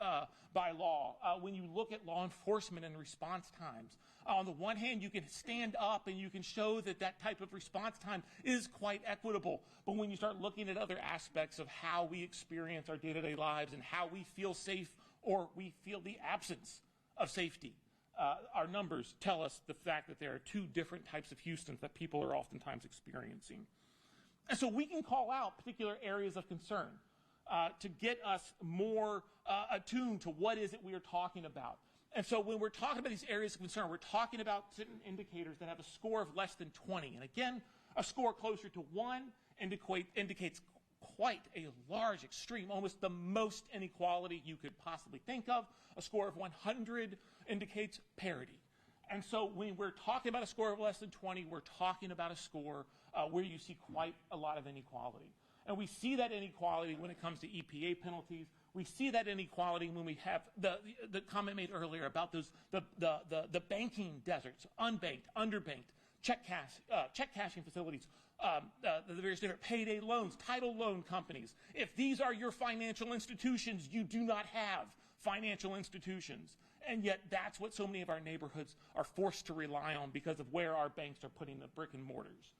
by law, when you look at law enforcement and response times, on the one hand, you can stand up and you can show that that type of response time is quite equitable. But when you start looking at other aspects of how we experience our day-to-day lives and how we feel safe or we feel the absence of safety, our numbers tell us the fact that there are two different types of Houstons that people are oftentimes experiencing. And so we can call out particular areas of concern to get us more attuned to what is it we are talking about. And so when we're talking about these areas of concern, we're talking about certain indicators that have a score of less than 20. And again, a score closer to 1 indicates quite a large extreme, almost the most inequality you could possibly think of. A score of 100 indicates parity. And so when we're talking about a score of less than 20, we're talking about a score where you see quite a lot of inequality. And we see that inequality when it comes to EPA penalties. We see that inequality when we have the comment made earlier about those the banking deserts, unbanked, underbanked, check cashing facilities, the various different payday loans, title loan companies. If these are your financial institutions, you do not have financial institutions. And yet that's what so many of our neighborhoods are forced to rely on because of where our banks are putting the brick and mortars.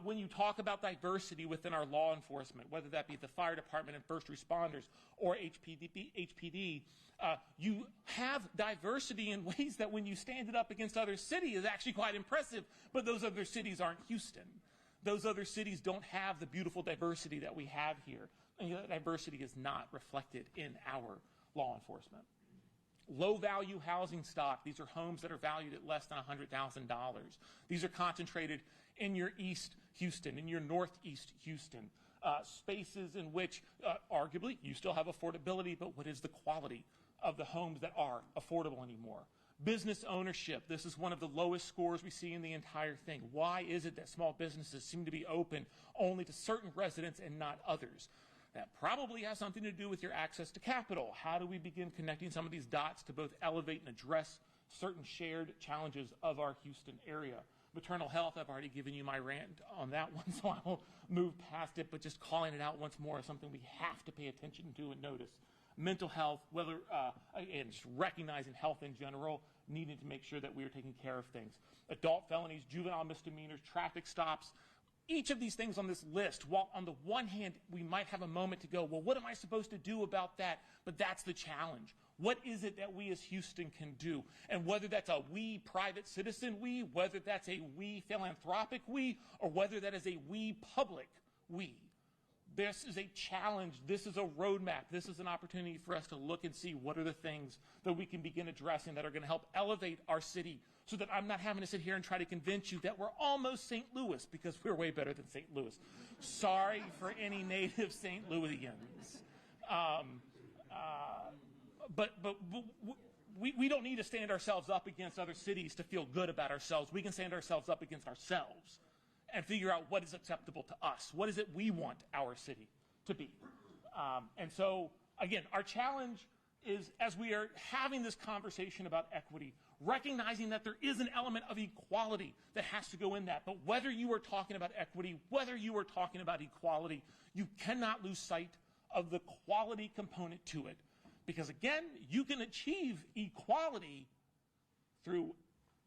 When you talk about diversity within our law enforcement, whether that be the fire department and first responders or HPD, you have diversity in ways that when you stand it up against other cities is actually quite impressive, but those other cities aren't Houston. Those other cities don't have the beautiful diversity that we have here. And that diversity is not reflected in our law enforcement. Low-value housing stock. These are homes that are valued at less than $100,000. These are concentrated in your East Houston, in your Northeast Houston, spaces in which, arguably, you still have affordability, but what is the quality of the homes that are affordable anymore? Business ownership. This is one of the lowest scores we see in the entire thing. Why is it that small businesses seem to be open only to certain residents and not others? That probably has something to do with your access to capital. How do we begin connecting some of these dots to both elevate and address certain shared challenges of our Houston area? Maternal health, I've already given you my rant on that one, so I will move past it, but just calling it out once more is something we have to pay attention to and notice. Mental health, and just recognizing health in general, needing to make sure that we are taking care of things. Adult felonies, juvenile misdemeanors, traffic stops, each of these things on this list, while on the one hand, we might have a moment to go, well, what am I supposed to do about that? But that's the challenge. What is it that we as Houston can do? And whether that's a we private citizen we, whether that's a we philanthropic we, or whether that is a we public we. This is a challenge. This is a roadmap. This is an opportunity for us to look and see what are the things that we can begin addressing that are going to help elevate our city so that I'm not having to sit here and try to convince you that we're almost St. Louis because we're way better than St. Louis. Sorry for any native St. Louisians. But we don't need to stand ourselves up against other cities to feel good about ourselves. We can stand ourselves up against ourselves and figure out what is acceptable to us. What is it we want our city to be? And so, again, our challenge is, as we are having this conversation about equity, recognizing that there is an element of equality that has to go in that. But whether you are talking about equity, whether you are talking about equality, you cannot lose sight of the quality component to it. Because, again, you can achieve equality through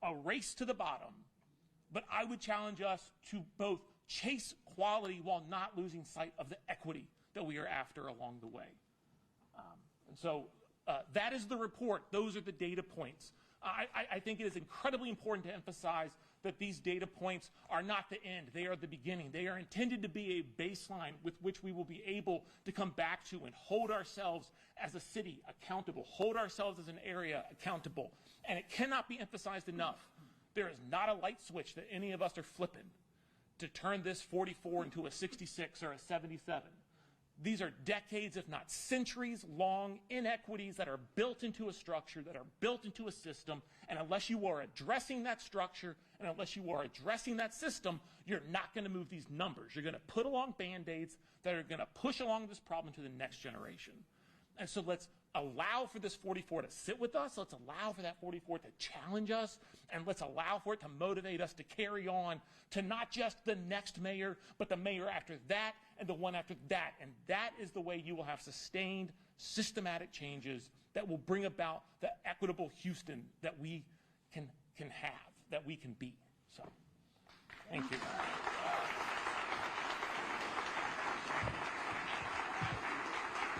a race to the bottom. But I would challenge us to both chase quality while not losing sight of the equity that we are after along the way. And so that is the report. Those are the data points. I think it is incredibly important to emphasize that these data points are not the end. They are the beginning. They are intended to be a baseline with which we will be able to come back to and hold ourselves as a city accountable, hold ourselves as an area accountable. And it cannot be emphasized enough. There is not a light switch that any of us are flipping to turn this 44 into a 66 or a 77. These are decades, if not centuries-long inequities that are built into a structure, that are built into a system, and unless you are addressing that structure and unless you are addressing that system, you're not going to move these numbers. You're going to put along Band-Aids that are going to push along this problem to the next generation. And so let's allow for this 44 to sit with us. Let's allow for that 44 to challenge us. And let's allow for it to motivate us to carry on to not just the next mayor, but the mayor after that and the one after that. And that is the way you will have sustained, systematic changes that will bring about the equitable Houston that we can have, that we can be. So, thank you.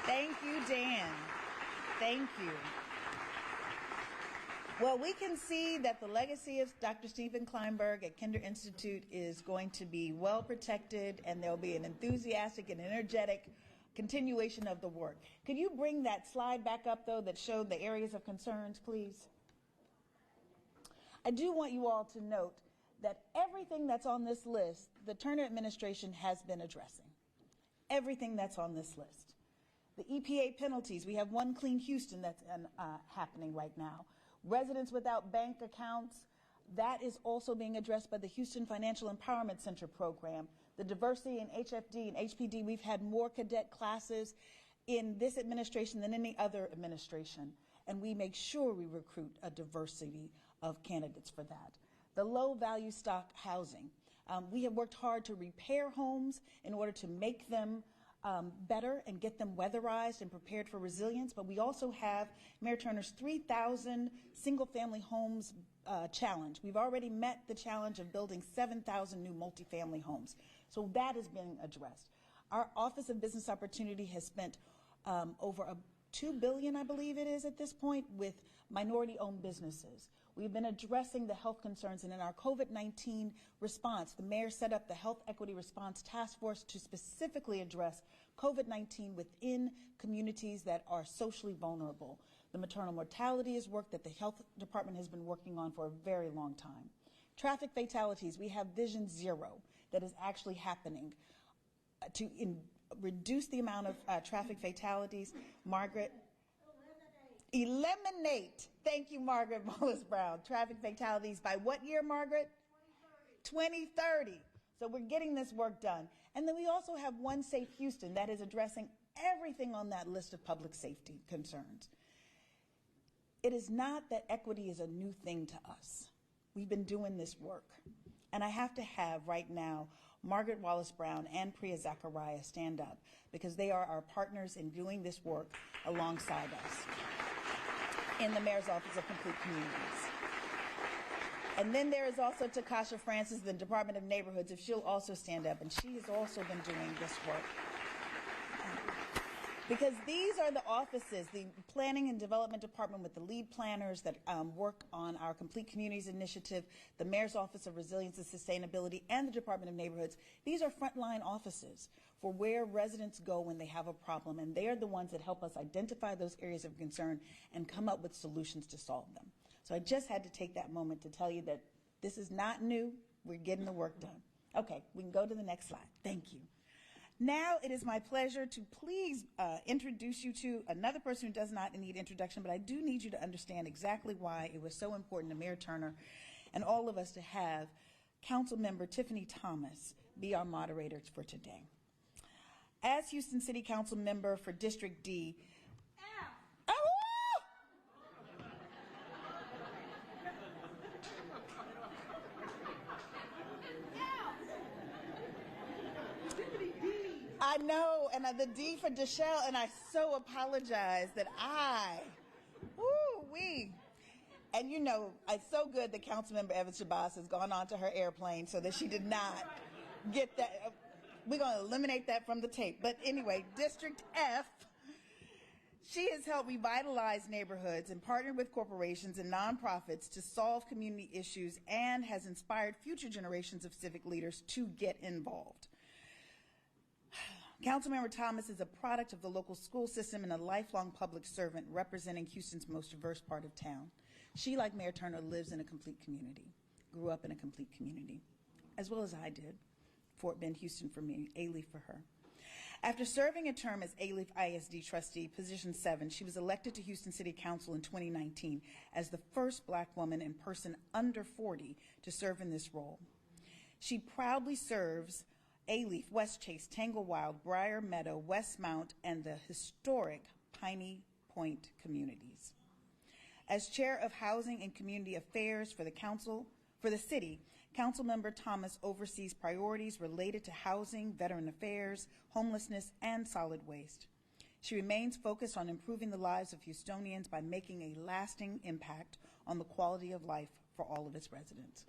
Thank you, Dan. Thank you. Well, we can see that the legacy of Dr. Stephen Kleinberg at Kinder Institute is going to be well protected, and there'll be an enthusiastic and energetic continuation of the work. Could you bring that slide back up, though, that showed the areas of concerns, please? I do want you all to note that everything that's on this list, the Turner administration has been addressing. Everything that's on this list. The EPA penalties, we have One Clean Houston that's happening right now. Residents without bank accounts, that is also being addressed by the Houston Financial Empowerment Center program. The diversity in HFD and HPD, we've had more cadet classes in this administration than any other administration, and we make sure we recruit a diversity of candidates for that. The low value stock housing. We have worked hard to repair homes in order to make them better and get them weatherized and prepared for resilience, but we also have Mayor Turner's 3,000 single-family homes challenge. We've already met the challenge of building 7,000 new multifamily homes, so that is being addressed. Our Office of Business Opportunity has spent over $2 billion, I believe it is at this point, with minority-owned businesses. We've been addressing the health concerns, and in our COVID-19 response, the mayor set up the Health Equity Response Task Force to specifically address COVID-19 within communities that are socially vulnerable. The maternal mortality is work that the health department has been working on for a very long time. Traffic fatalities, we have Vision Zero that is actually happening to reduce the amount of traffic fatalities. Margaret? Eliminate. Thank you, Margaret Wallace Brown. Traffic fatalities by what year, Margaret? 2030. So we're getting this work done. And then we also have One Safe Houston that is addressing everything on that list of public safety concerns. It is not that equity is a new thing to us. We've been doing this work. And I have to have right now Margaret Wallace Brown and Priya Zachariah stand up, because they are our partners in doing this work alongside us in the Mayor's Office of Complete Communities. And then there is also Takasha Francis, the Department of Neighborhoods, if she'll also stand up, and she has also been doing this work. Because these are the offices, the Planning and Development Department with the lead planners that work on our Complete Communities initiative, the Mayor's Office of Resilience and Sustainability, and the Department of Neighborhoods. These are frontline offices for where residents go when they have a problem, and they are the ones that help us identify those areas of concern and come up with solutions to solve them. So I just had to take that moment to tell you that this is not new. We're getting the work done. Okay, we can go to the next slide. Thank you. Now it is my pleasure to please introduce you to another person who does not need introduction, but I do need you to understand exactly why it was so important to Mayor Turner and all of us to have Council Member Tiffany Thomas be our moderator for today. As Houston City Council Member for District D, I know, and the D for Deshelle, and I so apologize that and you know, it's so good that Councilmember Evans Shabazz has gone on to her airplane so that she did not get that. We're going to eliminate that from the tape. But anyway, District F, she has helped revitalize neighborhoods and partnered with corporations and nonprofits to solve community issues and has inspired future generations of civic leaders to get involved. Councilmember Thomas is a product of the local school system and a lifelong public servant representing Houston's most diverse part of town. She, like Mayor Turner, lives in a complete community, grew up in a complete community, as well as I did. Fort Bend, Houston for me, Alief for her. After serving a term as Alief ISD trustee, position 7, she was elected to Houston City Council in 2019 as the first Black woman and person under 40 to serve in this role. She proudly serves Alief, Westchase, Tanglewild, Briar Meadow, Westmount, and the historic Piney Point communities. As chair of Housing and Community Affairs for the city, Councilmember Thomas oversees priorities related to housing, veteran affairs, homelessness, and solid waste. She remains focused on improving the lives of Houstonians by making a lasting impact on the quality of life for all of its residents.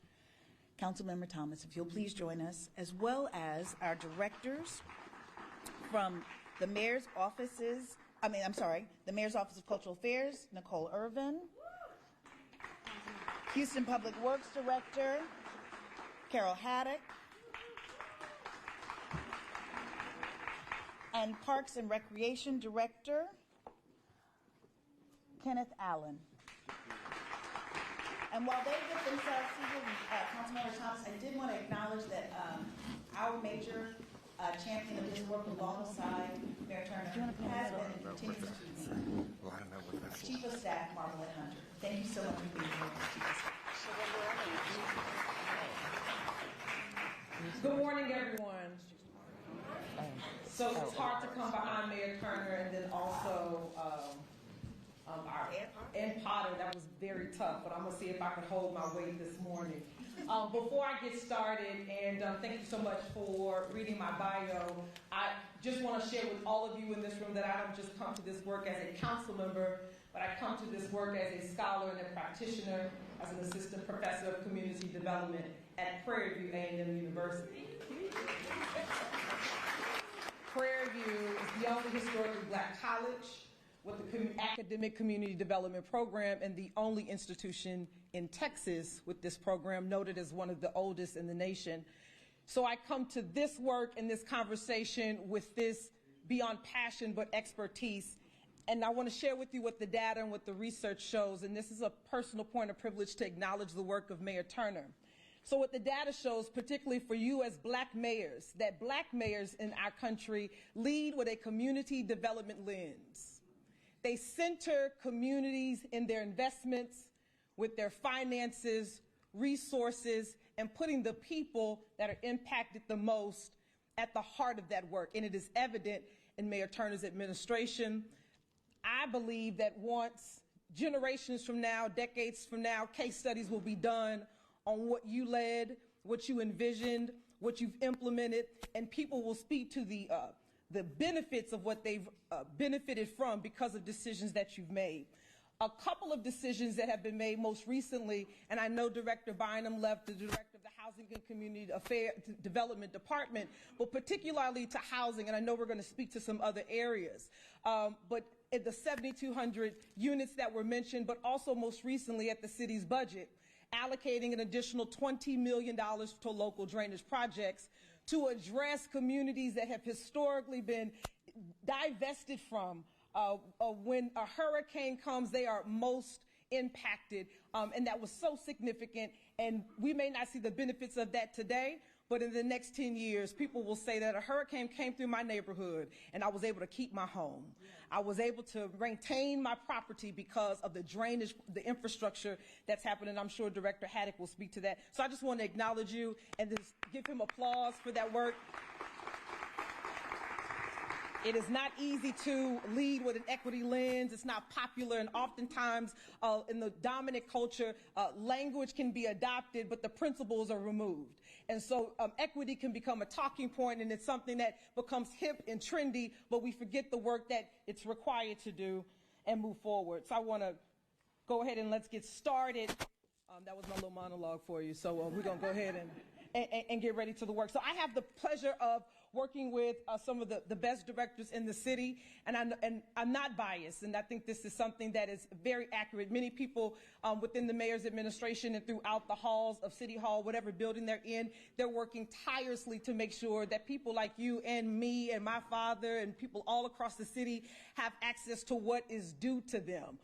Councilmember Thomas, if you'll please join us, as well as our directors from the Mayor's Office of Cultural Affairs, Nicole Irvin, Houston Public Works Director, Carol Haddock, and Parks and Recreation Director, Kenneth Allen. And while they get themselves seated, Councilmember Thomas, I did want to acknowledge that our major champion of this work alongside Mayor Turner has been and continues to be Chief of Staff Marmalette Hunter. Thank you so much for being here, Chief of Staff. Good morning, everyone. So it's hard to come behind Mayor Turner and then also our Ann Potter. That was very tough, but I'm going to see if I can hold my weight this morning. Before I get started, and thank you so much for reading my bio, I just want to share with all of you in this room that I don't just come to this work as a council member, but I come to this work as a scholar and a practitioner, as an assistant professor of community development at Prairie View A&M University. Prairie View is the only historically black college with the academic community development program and the only institution in Texas with this program, noted as one of the oldest in the nation. So I come to this work and this conversation with this beyond passion but expertise. And I want to share with you what the data and what the research shows. And this is a personal point of privilege to acknowledge the work of Mayor Turner. So what the data shows, particularly for you as black mayors, that black mayors in our country lead with a community development lens. They center communities in their investments, with their finances, resources, and putting the people that are impacted the most at the heart of that work. And it is evident in Mayor Turner's administration. I believe that once generations from now, decades from now, case studies will be done on what you led, what you envisioned, what you've implemented, and people will speak to the benefits of what they've benefited from because of decisions that you've made. A couple of decisions that have been made most recently, and I know Director Bynum left, the Director of the Housing and Community Development Department, but particularly to housing, and I know we're going to speak to some other areas. But at the 7,200 units that were mentioned, but also most recently at the city's budget, allocating an additional $20 million to local drainage projects to address communities that have historically been divested from. When a hurricane comes, they are most impacted, and that was so significant. And we may not see the benefits of that today, but in the next 10 years, people will say that a hurricane came through my neighborhood, and I was able to keep my home. I was able to maintain my property because of the drainage, the infrastructure that's happening. I'm sure Director Haddock will speak to that. So I just want to acknowledge you and just give him applause for that work. It is not easy to lead with an equity lens. It's not popular, and oftentimes in the dominant culture, language can be adopted, but the principles are removed. And so equity can become a talking point, and it's something that becomes hip and trendy, but we forget the work that it's required to do and move forward. So I want to go ahead and let's get started. That was my little monologue for you, so we're going to go ahead and get ready to the work. So I have the pleasure of working with some of the best directors in the city, and I'm not biased, and I think this is something that is very accurate. Many people within the mayor's administration and throughout the halls of City Hall, whatever building they're in, they're working tirelessly to make sure that people like you and me and my father and people all across the city have access to what is due to them.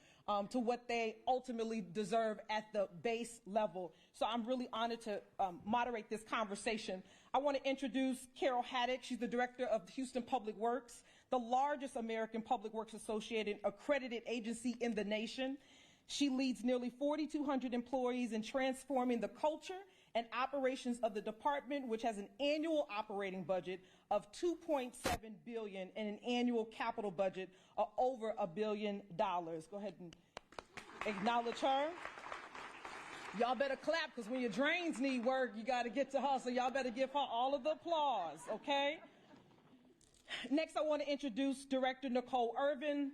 To what they ultimately deserve at the base level. So I'm really honored to moderate this conversation. I want to introduce Carol Haddock. She's the director of Houston Public Works, the largest American public works associated accredited agency in the nation. She leads nearly 4,200 employees in transforming the culture and operations of the department, which has an annual operating budget of $2.7 billion and an annual capital budget of over $1 billion. Go ahead and acknowledge her. Y'all better clap, because when your drains need work, you got to get to her, so y'all better give her all of the applause, okay? Next, I want to introduce Director Nicole Irvin.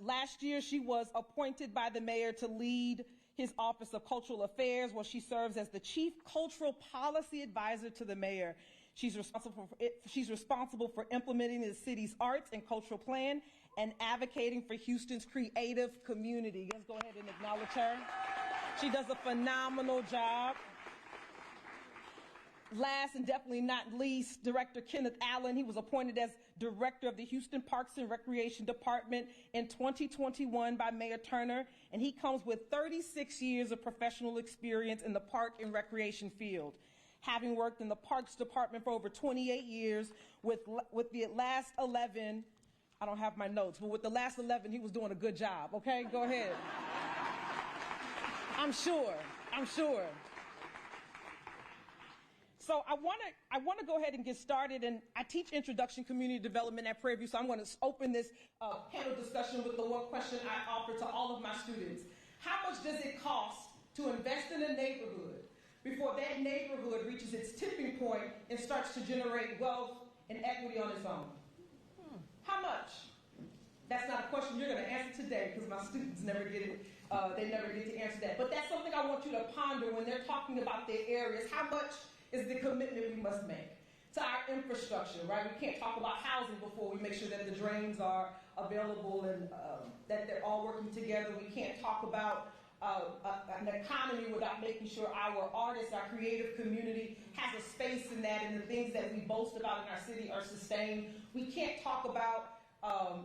Last year, she was appointed by the mayor to lead his Office of Cultural Affairs, where she serves as the Chief Cultural Policy Advisor to the mayor. She's responsible for implementing the city's arts and cultural plan and advocating for Houston's creative community. Let's go ahead and acknowledge her. She does a phenomenal job. Last and definitely not least, Director Kenneth Allen. He was appointed as Director of the Houston Parks and Recreation Department in 2021 by Mayor Turner, and he comes with 36 years of professional experience in the park and recreation field, having worked in the Parks Department for over 28 years. With the last 11, I don't have my notes, but with the last 11, he was doing a good job, okay? Go ahead. I'm sure. So I want to go ahead and get started, and I teach introduction community development at Prairie View, so I'm going to open this panel discussion with the one question I offer to all of my students. How much does it cost to invest in a neighborhood before that neighborhood reaches its tipping point and starts to generate wealth and equity on its own? How much? That's not a question you're going to answer today, because my students never get it. They never get to answer that. But that's something I want you to ponder when they're talking about their areas. How much is the commitment we must make to our infrastructure, right? We can't talk about housing before we make sure that the drains are available and that they're all working together. We can't talk about an economy without making sure our artists, our creative community has a space in that, and the things that we boast about in our city are sustained. We can't talk about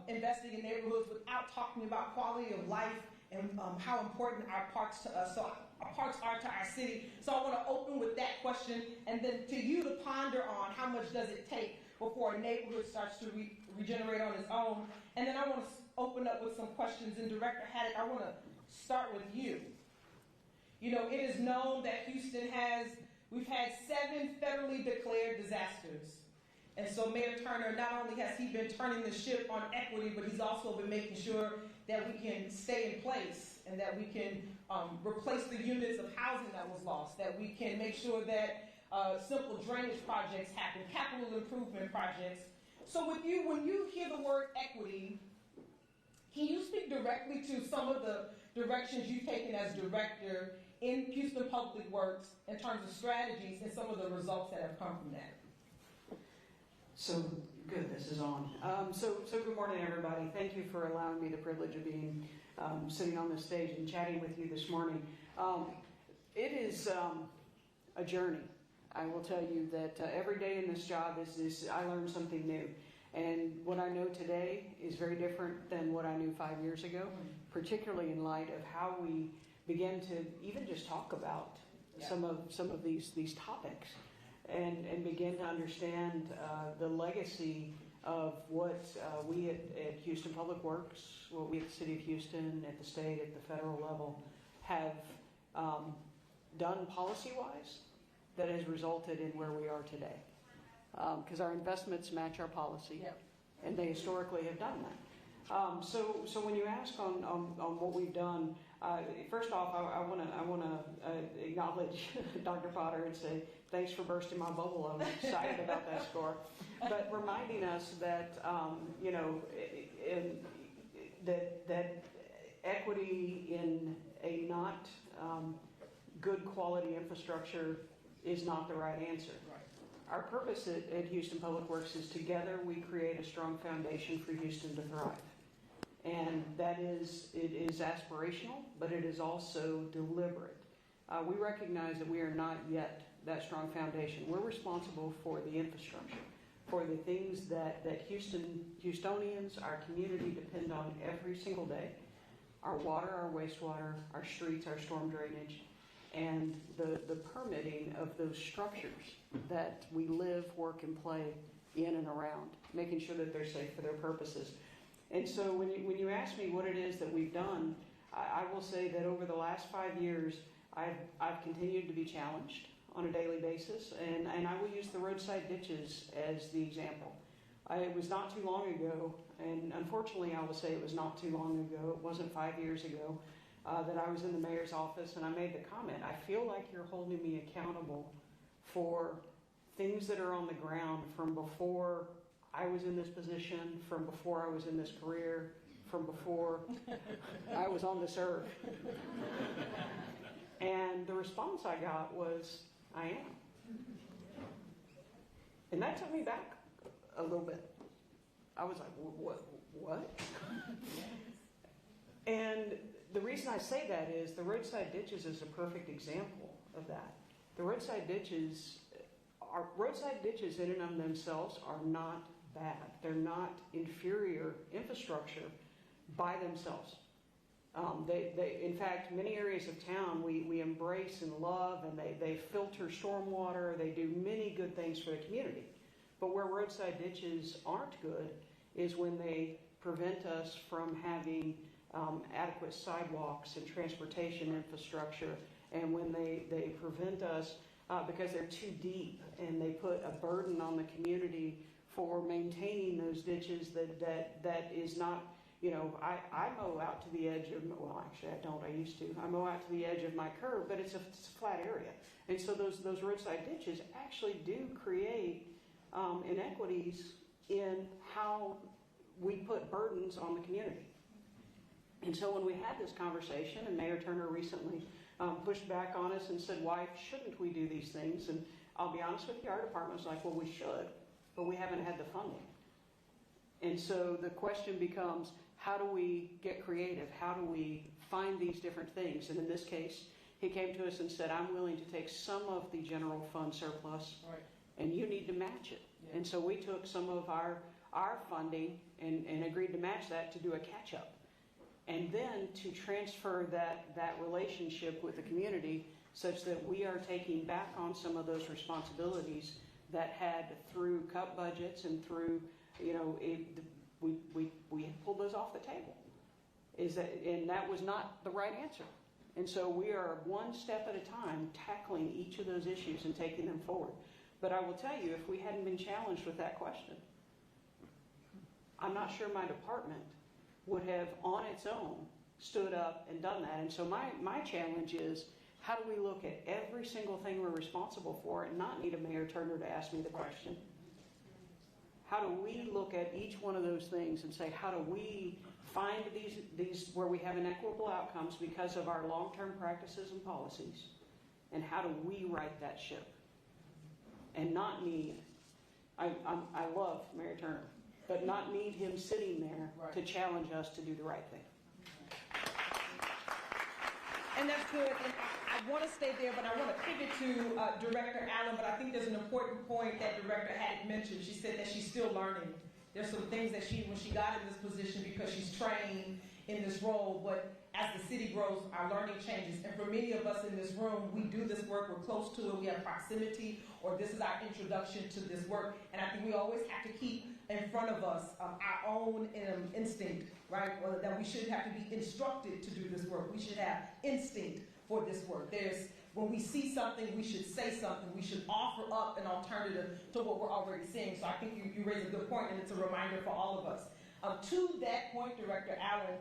investing in neighborhoods without talking about quality of life and how important our parks to us. So our parks are to our city. So I want to open with that question, and then to you to ponder on how much does it take before a neighborhood starts to regenerate on its own. And then I want to open up with some questions. And Director Haddock, I want to start with you. You know, it is known that Houston we've had 7 federally declared disasters. And so Mayor Turner, not only has he been turning the ship on equity, but he's also been making sure that we can stay in place and that we can replace the units of housing that was lost, that we can make sure that simple drainage projects happen, capital improvement projects. So with you, when you hear the word equity, can you speak directly to some of the directions you've taken as director in Houston Public Works in terms of strategies and some of the results that have come from that? So good, this is on. So good morning, everybody. Thank you for allowing me the privilege of being sitting on this stage and chatting with you this morning. It is a journey. I will tell you that every day in this job is I learn something new. And what I know today is very different than what I knew 5 years ago, particularly in light of how we began to even just talk about some of these topics. And begin to understand the legacy of what we at Houston Public Works, what we at the City of Houston, at the state, at the federal level, have done policy-wise that has resulted in where we are today. Because our investments match our policy, and they historically have done that. So when you ask on what we've done, first off, I want to acknowledge Dr. Potter and say thanks for bursting my bubble. I'm excited about that score, but reminding us that that equity in a not good quality infrastructure is not the right answer. Our purpose at Houston Public Works is together we create a strong foundation for Houston to thrive. And it is aspirational, but it is also deliberate. We recognize that we are not yet that strong foundation. We're responsible for the infrastructure, for the things that Houstonians, our community depend on every single day. Our water, our wastewater, our streets, our storm drainage, and the permitting of those structures that we live, work, and play in and around, making sure that they're safe for their purposes. And so when you ask me what it is that we've done, I will say that over the last 5 years, I've continued to be challenged on a daily basis, and I will use the roadside ditches as the example. It was not too long ago, and unfortunately I will say it was not too long ago, it wasn't 5 years ago, that I was in the mayor's office and I made the comment, I feel like you're holding me accountable for things that are on the ground from before I was in this position, from before I was in this career, from before I was on this earth. And the response I got was, I am. And that took me back a little bit. I was like, what? And the reason I say that is the roadside ditches is a perfect example of that. The roadside ditches in and of themselves are not bad. They're not inferior infrastructure by themselves. In fact, many areas of town we embrace and love, and they filter stormwater. They do many good things for the community. But where roadside ditches aren't good is when they prevent us from having adequate sidewalks and transportation infrastructure, and when they prevent us because they're too deep and they put a burden on the community for maintaining those ditches that is not, you know, I mow out to the edge of, well, actually I don't, I used to. I mow out to the edge of my curb, but it's a flat area. And so those roadside ditches actually do create inequities in how we put burdens on the community. And so when we had this conversation, and Mayor Turner recently pushed back on us and said, why shouldn't we do these things? And I'll be honest with you, our department was like, well, we should, but we haven't had the funding. And so the question becomes, how do we get creative? How do we find these different things? And in this case, he came to us and said, I'm willing to take some of the general fund surplus, right, and you need to match it. Yeah. And so we took some of our funding and agreed to match that to do a catch-up. And then to transfer that relationship with the community such that we are taking back on some of those responsibilities that had, through cut budgets and through, you know, we pulled those off the table. And that was not the right answer. And so we are one step at a time tackling each of those issues and taking them forward. But I will tell you, if we hadn't been challenged with that question, I'm not sure my department would have on its own stood up and done that. And so my challenge is, how do we look at every single thing we're responsible for and not need a Mayor Turner to ask me the question? How do we look at each one of those things and say, how do we find these where we have inequitable outcomes because of our long-term practices and policies, and how do we right that ship and not need, I love Mayor Turner, but not need him sitting there, right, to challenge us to do the right thing. And that's good. And I want to stay there, but I want to pivot to Director Allen. But I think there's an important point that Director Haddock mentioned. She said that she's still learning. There's some things that when she got in this position, because she's trained in this role, but as the city grows, our learning changes. And for many of us in this room, we do this work, we're close to it, we have proximity, or this is our introduction to this work. And I think we always have to keep in front of us our own instinct, right? Well, that we shouldn't have to be instructed to do this work. We should have instinct for this work. When we see something, we should say something. We should offer up an alternative to what we're already seeing. So I think you raise a good point, and it's a reminder for all of us. To that point, Director Allen,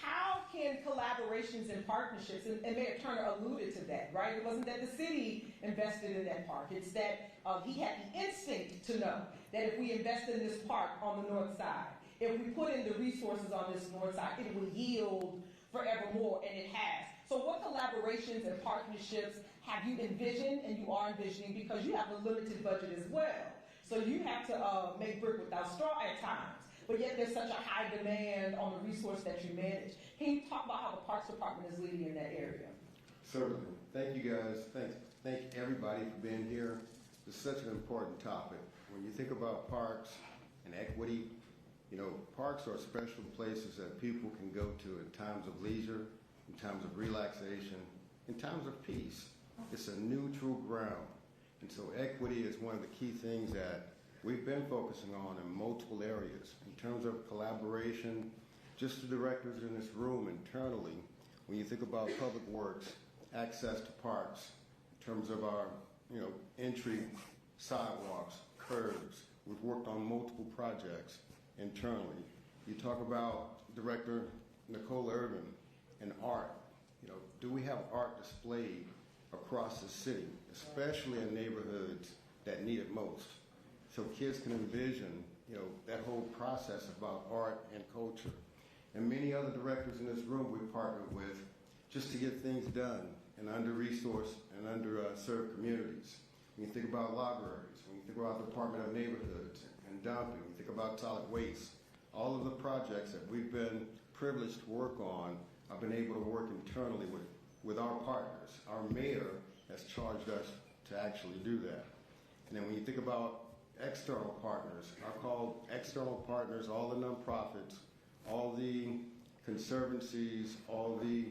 how can collaborations and partnerships, and Mayor Turner alluded to that, right? It wasn't that the city invested in that park. It's that he had the instinct to know that if we invest in this park on the north side, if we put in the resources on this north side, it will yield forevermore, and it has. So what collaborations and partnerships have you envisioned and you are envisioning, because you have a limited budget as well? So you have to make brick without straw at times. But yet there's such a high demand on the resource that you manage. Can you talk about how the Parks Department is leading in that area? Certainly. Thank you guys. Thank everybody for being here. It's such an important topic. When you think about parks and equity, you know, parks are special places that people can go to in times of leisure, in times of relaxation, in times of peace. It's a neutral ground. And so equity is one of the key things that we've been focusing on in multiple areas. In terms of collaboration, just the directors in this room internally, when you think about public works, access to parks, in terms of our, you know, entry, sidewalks, curbs, we've worked on multiple projects internally. You talk about Director Nicole Irvin and art. You know, do we have art displayed across the city, especially in neighborhoods that need it most? So kids can envision, you know, that whole process about art and culture. And many other directors in this room we partnered with just to get things done in under-resourced and underserved communities. When you think about libraries, when you think about the Department of Neighborhoods and dumping, when you think about solid waste, all of the projects that we've been privileged to work on I've been able to work internally with our partners. Our mayor has charged us to actually do that. And then when you think about external partners, I call external partners all the nonprofits, all the conservancies, all the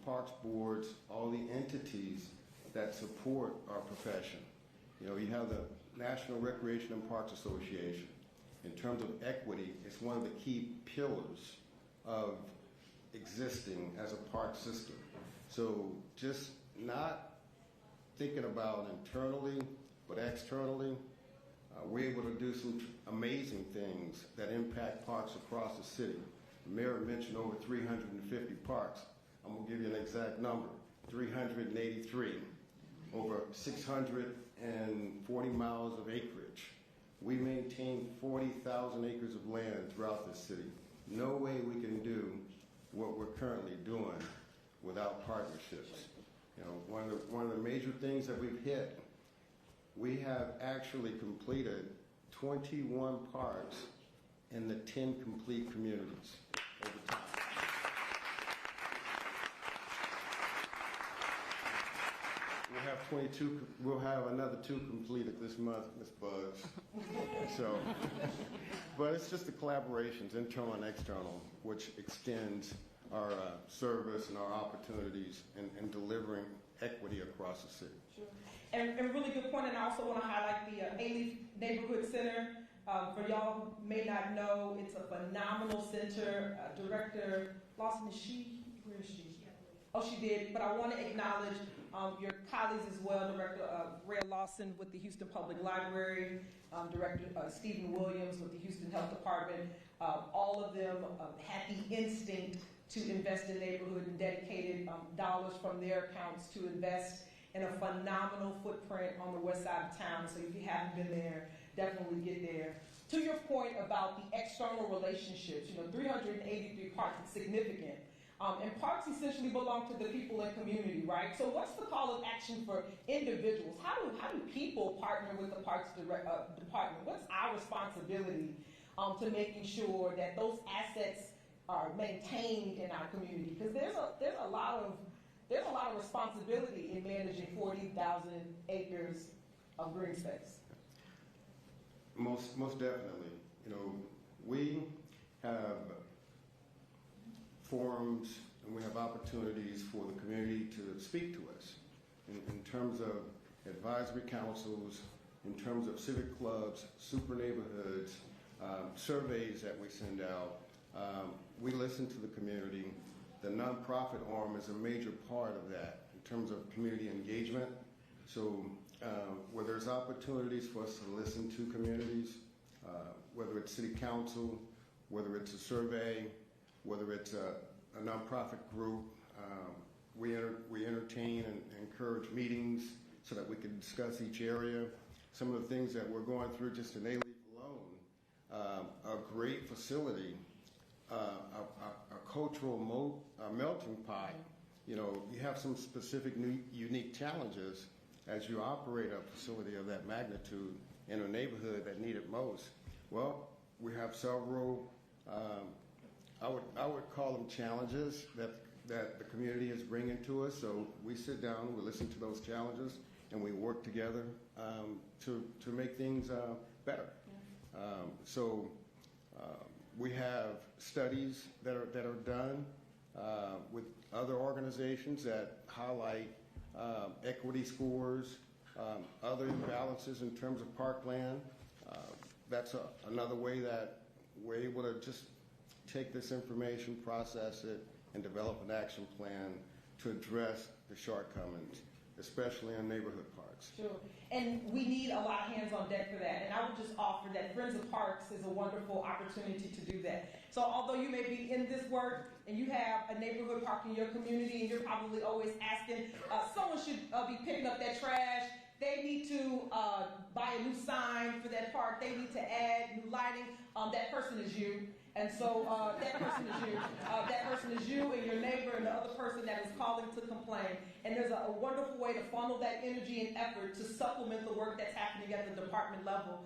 parks boards, all the entities that support our profession. You have the National Recreation and Parks Association. In terms of equity, it's one of the key pillars of existing as a park system. So just not thinking about internally, but externally, we're able to do some amazing things that impact parks across the city. The mayor mentioned over 350 parks. I'm going to give you an exact number, 383, over 640 miles of acreage. We maintain 40,000 acres of land throughout this city. No way we can do what we're currently doing without partnerships. One of the major things that we've hit, we have actually completed 21 parks in the 10 complete communities over time. We'll have 22. We'll have another 2 completed this month, Ms. Bugs. But it's just the collaborations, internal and external, which extends our service and our opportunities in delivering equity across the city. Sure. And a really good point, and I also want to highlight the A-Leaf Neighborhood Center. For y'all who may not know, it's a phenomenal center. Director Lawson, where is she? Oh, she did, but I want to acknowledge your colleagues as well, Director Ray Lawson with the Houston Public Library, Director Stephen Williams with the Houston Health Department. All of them had the instinct to invest in neighborhood and dedicated dollars from their accounts to invest in a phenomenal footprint on the west side of town. So if you haven't been there, definitely get there. To your point about the external relationships, 383 parks is significant. And parks essentially belong to the people and community, right? So what's the call of action for individuals? How do people partner with the Parks Department? What's our responsibility to making sure that those assets are maintained in our community? Because there's a lot of responsibility in managing 40,000 acres of green space. Most definitely. We have forums and we have opportunities for the community to speak to us in terms of advisory councils, in terms of civic clubs, super neighborhoods, surveys that we send out. We listen to the community. The nonprofit arm is a major part of that in terms of community engagement. So where there's opportunities for us to listen to communities, whether it's city council, whether it's a survey, whether it's a nonprofit group, we entertain and encourage meetings so that we can discuss each area. Some of the things that we're going through just in A-Leaf alone, a great facility, a cultural melting pot. You have some specific unique challenges as you operate a facility of that magnitude in a neighborhood that need it most. Well, we have several, I would call them challenges that the community is bringing to us. So we sit down, we listen to those challenges, and we work together to make things better. We have studies that are done with other organizations that highlight equity scores, other imbalances in terms of parkland. That's another way that we're able to just take this information, process it, and develop an action plan to address the shortcomings, especially in neighborhood parks. Sure. And we need a lot of hands on deck for that. And I would just offer that Friends of Parks is a wonderful opportunity to do that. So although you may be in this work and you have a neighborhood park in your community and you're probably always asking, someone should be picking up that trash. They need to buy a new sign for that park. They need to add new lighting. That person is you. And so that person is you. That person is you and your neighbor and the other person that is calling to complain. And there's a wonderful way to funnel that energy and effort to supplement the work that's happening at the department level.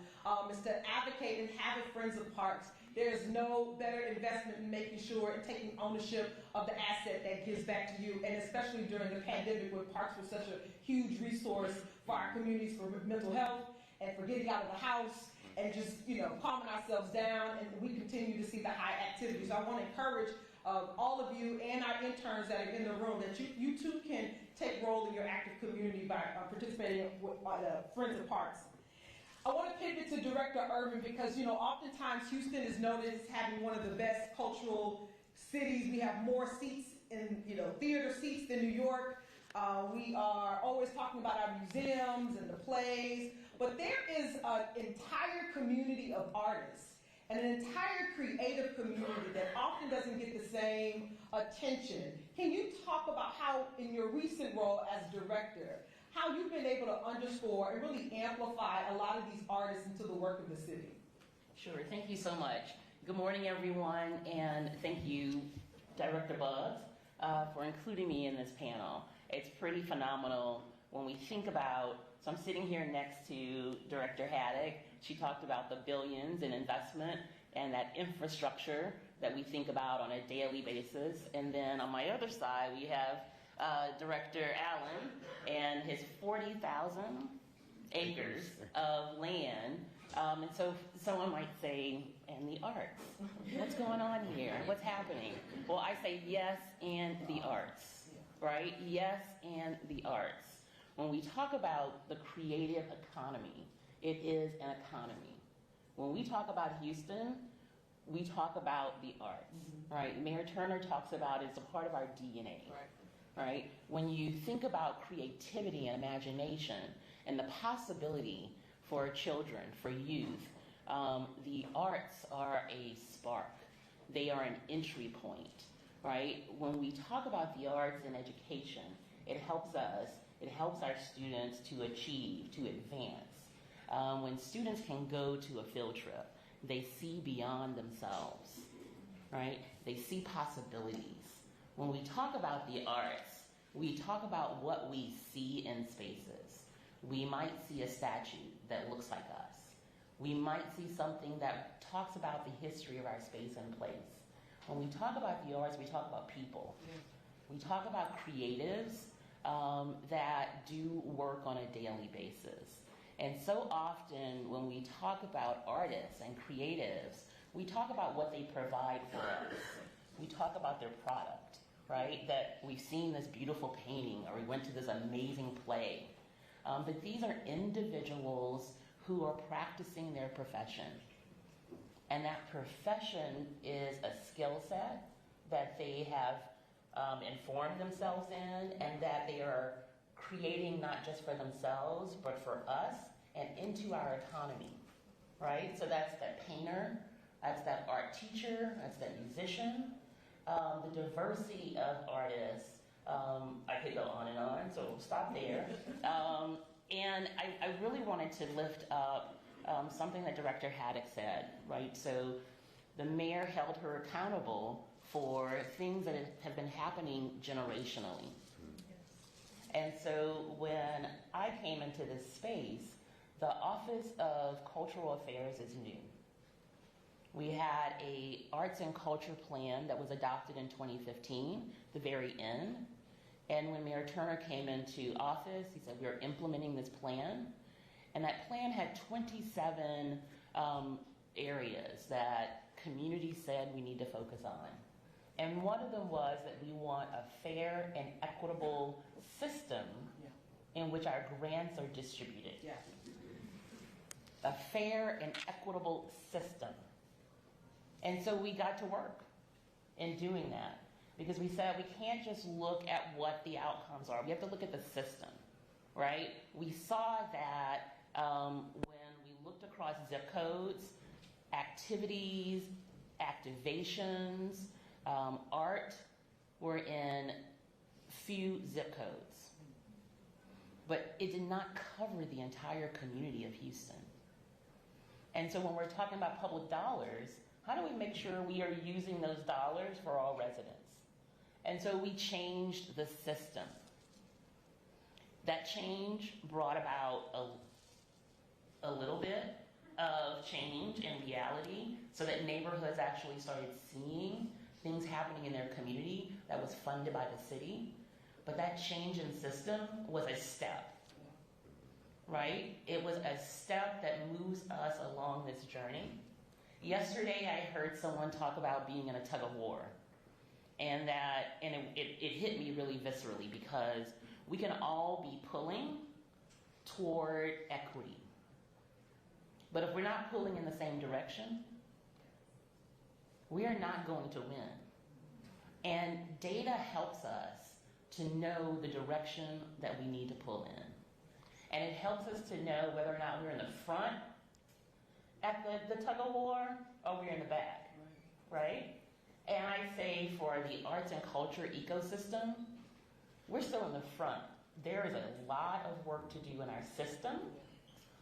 Is to advocate and have a Friends of Parks there's no better investment in making sure and taking ownership of the asset that gives back to you, and especially during the pandemic where parks were such a huge resource for our communities for mental health and for getting out of the house and just, calming ourselves down, and we continue to see the high activity. So I want to encourage all of you and our interns that are in the room that you too can take role in your active community by participating with Friends of Parks. I want to pivot to Director Urban because, oftentimes Houston is noted as having one of the best cultural cities. We have more seats in, theater seats than New York. We are always talking about our museums and the plays, but there is an entire community of artists and an entire creative community that often doesn't get the same attention. Can you talk about how, in your recent role as director, how you've been able to underscore and really amplify a lot of these artists into the work of the city? Sure, thank you so much. Good morning, everyone, and thank you, Director Buggs, for including me in this panel. It's pretty phenomenal when we think about, so I'm sitting here next to Director Haddock. She talked about the billions in investment and that infrastructure that we think about on a daily basis. And then on my other side, we have Director Allen and his 40,000 acres of land. And so someone might say, and the arts, what's going on here? What's happening? Well, I say yes, and the arts, right? Yes, and the arts. When we talk about the creative economy, it is an economy. When we talk about Houston, we talk about the arts, right? Mayor Turner talks about it as a part of our DNA, right? When you think about creativity and imagination and the possibility for children, for youth, the arts are a spark. They are an entry point, right? When we talk about the arts and education, it helps us, it helps our students to achieve, to advance. When students can go to a field trip, they see beyond themselves, right? They see possibilities. When we talk about the arts, we talk about what we see in spaces. We might see a statue that looks like us. We might see something that talks about the history of our space and place. When we talk about the arts, we talk about people. We talk about creatives that do work on a daily basis. And so often when we talk about artists and creatives, we talk about what they provide for us. We talk about their product, right? That we've seen this beautiful painting or we went to this amazing play. But these are individuals who are practicing their profession. And that profession is a skill set that they have informed themselves in and that they are creating not just for themselves, but for us and into our economy, right? So that's that painter, that's that art teacher, that's that musician. The diversity of artists, I could go on, so we'll stop there. And I really wanted to lift up something that Director Haddock said, right? So the mayor held her accountable for things that have been happening generationally. And so when I came into this space, the Office of Cultural Affairs is new. We had a arts and culture plan that was adopted in 2015, the very end. And when Mayor Turner came into office, he said, we're implementing this plan. And that plan had 27 areas that community said we need to focus on. And one of them was that we want a fair and equitable system in which our grants are distributed. Yes. A fair and equitable system. And so we got to work in doing that because we said we can't just look at what the outcomes are. We have to look at the system, right? We saw that when we looked across zip codes, activities, activations, art were in few zip codes. But it did not cover the entire community of Houston. And so when we're talking about public dollars, how do we make sure we are using those dollars for all residents? And so we changed the system. That change brought about a little bit of change and reality so that neighborhoods actually started seeing things happening in their community that was funded by the city. But that change in system was a step, right? It was a step that moves us along this journey. Yesterday, I heard someone talk about being in a tug of war. And it hit me really viscerally because we can all be pulling toward equity. But if we're not pulling in the same direction, we are not going to win. And data helps us to know the direction that we need to pull in. And it helps us to know whether or not we're in the front at the tug of war or we're in the back, right? And I say for the arts and culture ecosystem, we're still in the front. There is a lot of work to do in our system.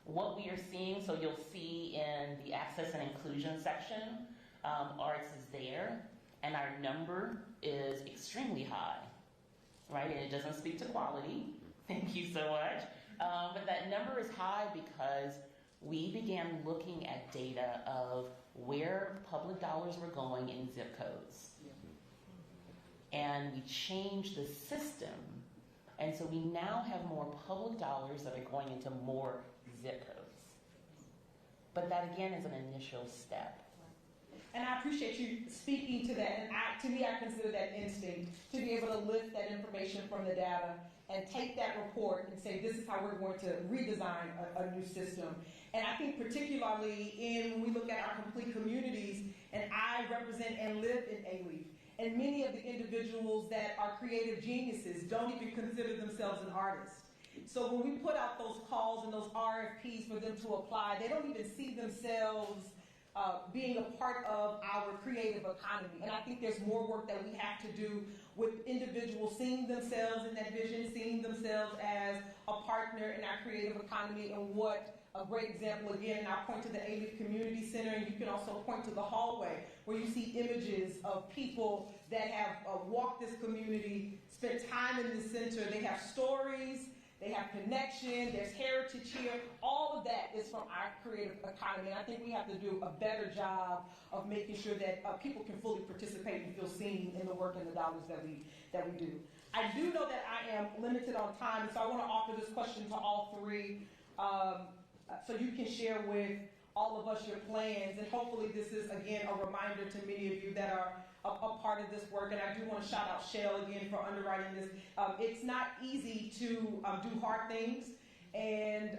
What we are seeing, so you'll see in the access and inclusion section, arts is there, and our number is extremely high, right? And it doesn't speak to quality. Thank you so much. But that number is high because we began looking at data of where public dollars were going in zip codes. And we changed the system. And so we now have more public dollars that are going into more zip codes. But that, again, is an initial step. And I appreciate you speaking to that. And to me, I consider that instinct, to be able to lift that information from the data and take that report and say, this is how we're going to redesign a new system. And I think particularly when we look at our complete communities, and I represent and live in Alief, and many of the individuals that are creative geniuses don't even consider themselves an artist. So when we put out those calls and those RFPs for them to apply, they don't even see themselves being a part of our creative economy. And I think there's more work that we have to do with individuals seeing themselves in that vision, seeing themselves as a partner in our creative economy. And what a great example, again, I'll point to the Alief Community Center, and you can also point to the hallway where you see images of people that have walked this community, spent time in the center. They have stories, they have connection, there's heritage here. All of that is from our creative economy. And I think we have to do a better job of making sure that people can fully participate and feel seen in the work and the dollars that we do. I do know that I am limited on time, so I want to offer this question to all three so you can share with all of us your plans. And hopefully this is, again, a reminder to many of you that are a part of this work. And I do want to shout out Shell again for underwriting this. It's not easy to do hard things, and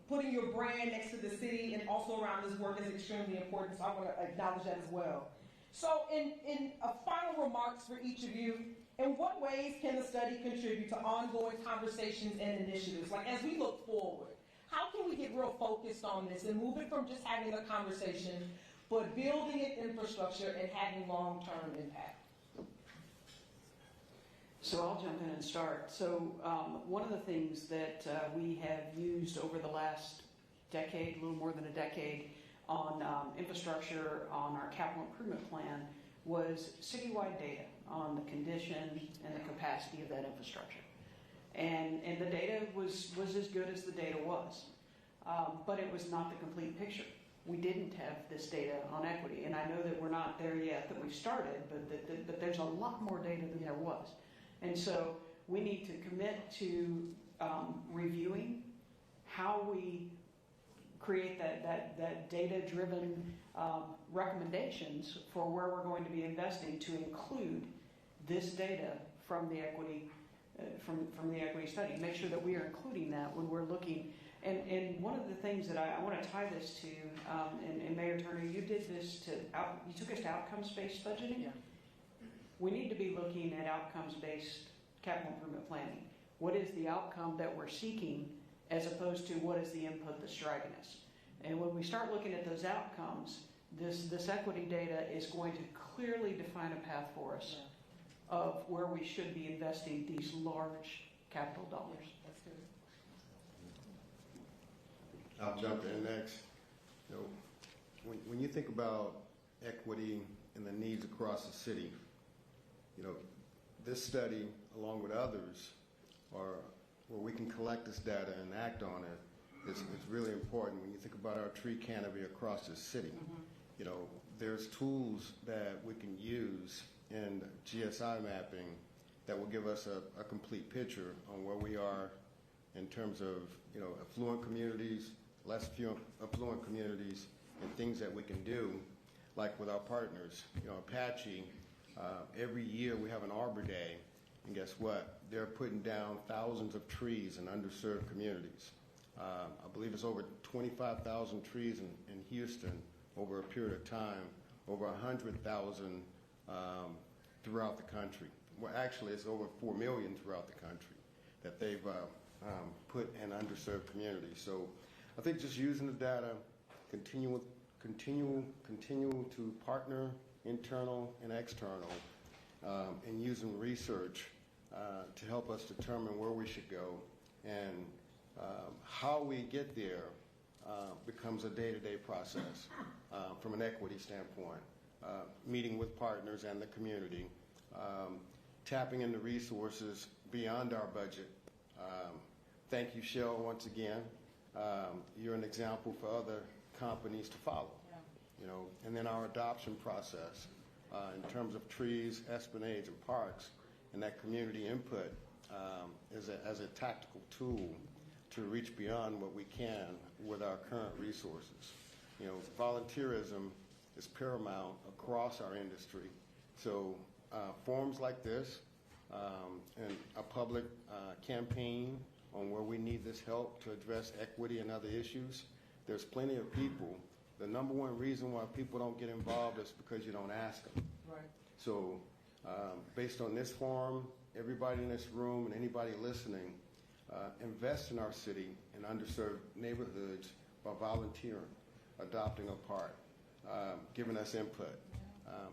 putting your brand next to the city and also around this work is extremely important. So I want to acknowledge that as well. So in final remarks for each of you, in what ways can the study contribute to ongoing conversations and initiatives? Like, as we look forward, how can we get real focused on this and move it from just having a conversation, but building it infrastructure and having long-term impact? So I'll jump in and start. So one of the things that we have used over the last decade, a little more than a decade, on infrastructure, on our capital improvement plan, was citywide data on the condition and the capacity of that infrastructure. And the data was as good as the data was. But it was not the complete picture. We didn't have this data on equity. And I know that we're not there yet, that we've started, but there's a lot more data than there was. And so we need to commit to reviewing how we create that data-driven recommendations for where we're going to be investing to include this data from the equity from the equity study. Make sure that we are including that when we're looking. And one of the things that I want to tie this to, and Mayor Turner, you did this you took us to outcomes-based budgeting. Yeah. We need to be looking at outcomes-based capital improvement planning. What is the outcome that we're seeking as opposed to what is the input that's driving us? And when we start looking at those outcomes, this equity data is going to clearly define a path for us of where we should be investing these large capital dollars. That's good. I'll jump in next. When you think about equity and the needs across the city, this study, along with others, are where we can collect this data and act on it, it's really important when you think about our tree canopy across the city. You know, there's tools that we can use in GSI mapping that will give us a complete picture on where we are in terms of, you know, affluent communities, less affluent communities, and things that we can do, like with our partners. You know, Apache, every year we have an Arbor Day, and guess what? They're putting down thousands of trees in underserved communities. I believe it's over 25,000 trees in Houston over a period of time, over 100,000 throughout the country. Well, actually, it's over 4 million throughout the country that they've put in underserved communities. So I think just using the data, continue to partner internal and external, and using research to help us determine where we should go, and how we get there becomes a day-to-day process from an equity standpoint, meeting with partners and the community, tapping into resources beyond our budget. Thank you, Shell, once again. You're an example for other companies to follow. You know, and then our adoption process in terms of trees, esplanades, and parks, and that community input as a tactical tool to reach beyond what we can with our current resources. You know, volunteerism is paramount across our industry. So forums like this and a public campaign on where we need this help to address equity and other issues, there's plenty of people. The number one reason why people don't get involved is because you don't ask them. Right. So based on this forum, everybody in this room and anybody listening, invest in our city and underserved neighborhoods by volunteering, adopting a part, giving us input.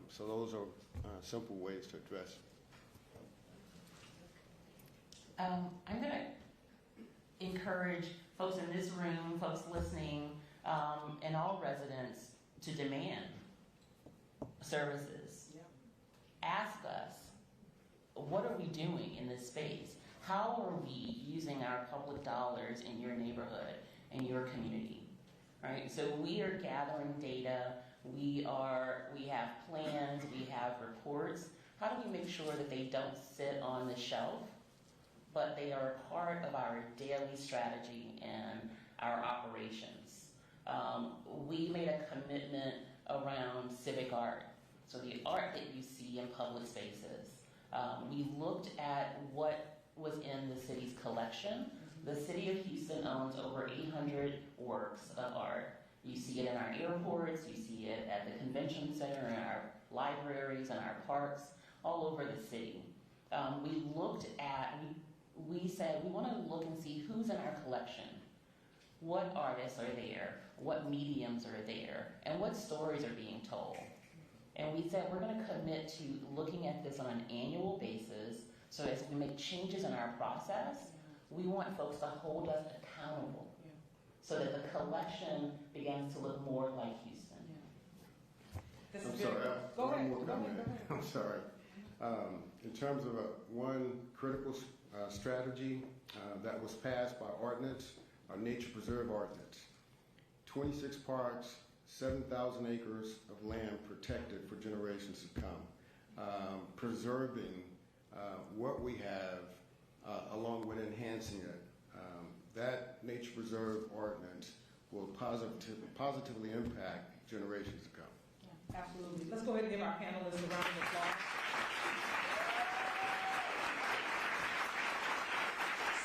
So those are simple ways to address it. I'm going to encourage folks in this room, folks listening, and all residents to demand services. Yeah. Ask us, what are we doing in this space? How are we using our public dollars in your neighborhood and your community? Right? So we are gathering data. We have plans. We have reports. How do we make sure that they don't sit on the shelf, but they are a part of our daily strategy and our operations? We made a commitment around civic art. So the art that you see in public spaces. We looked at what was in the city's collection. The city of Houston owns over 800 works of art. You see it in our airports, you see it at the convention center, in our libraries, and our parks, all over the city. We said we want to look and see who's in our collection. What artists are there? What mediums are there? And what stories are being told? And we said we're going to commit to looking at this on an annual basis, so as we make changes in our process, we want folks to hold us accountable so that the collection begins to look more like Houston. I'm sorry. Go ahead. I'm sorry. In terms of one critical strategy that was passed by ordinance, our Nature Preserve Ordinance, 26 parks, 7,000 acres of land protected for generations to come, preserving what we have along with enhancing it. That Nature Preserve Ordinance will positively impact generations to come. Yeah, absolutely. Let's go ahead and give our panelists a round of applause.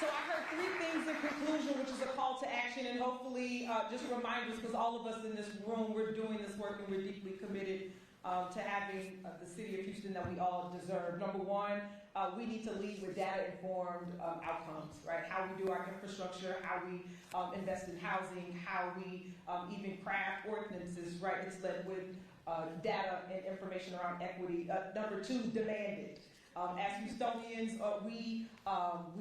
So I heard three things in conclusion, which is a call to action, and hopefully just reminders, because all of us in this room, we're doing this work and we're deeply committed to having the city of Houston that we all deserve. Number one, we need to lead with data-informed outcomes, right? How we do our infrastructure, how we invest in housing, how we even craft ordinances, right? It's led with data and information around equity. Number two, demand it. As Houstonians, we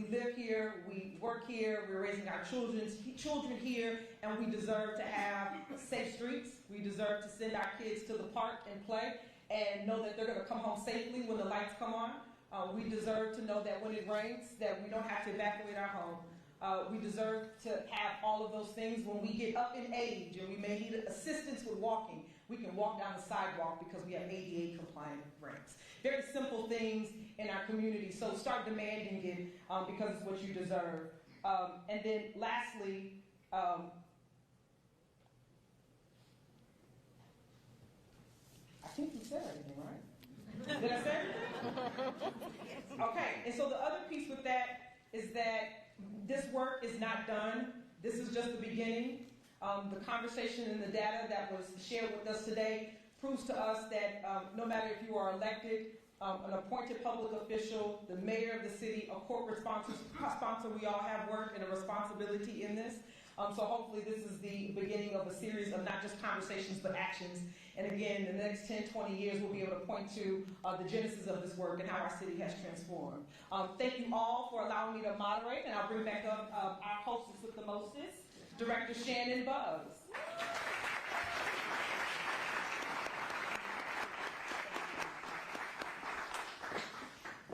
live here, we work here, we're raising our children here, and we deserve to have safe streets. We deserve to send our kids to the park and play and know that they're going to come home safely when the lights come on. We deserve to know that when it rains, that we don't have to evacuate our home. We deserve to have all of those things. When we get up in age and we may need assistance with walking, we can walk down the sidewalk because we have ADA compliant ramps. Very simple things in our community. So start demanding it because it's what you deserve. And then lastly, I think you said everything, right? Did I say everything? Okay, and so the other piece with that is that this work is not done. This is just the beginning. The conversation and the data that was shared with us today proves to us that no matter if you are elected, an appointed public official, the mayor of the city, a corporate sponsor, we all have work and a responsibility in this. So hopefully this is the beginning of a series of not just conversations but actions. And again, in the next 10, 20 years, we'll be able to point to the genesis of this work and how our city has transformed. Thank you all for allowing me to moderate, and I'll bring back up our hostess with the mostest, Director Shannon Buggs.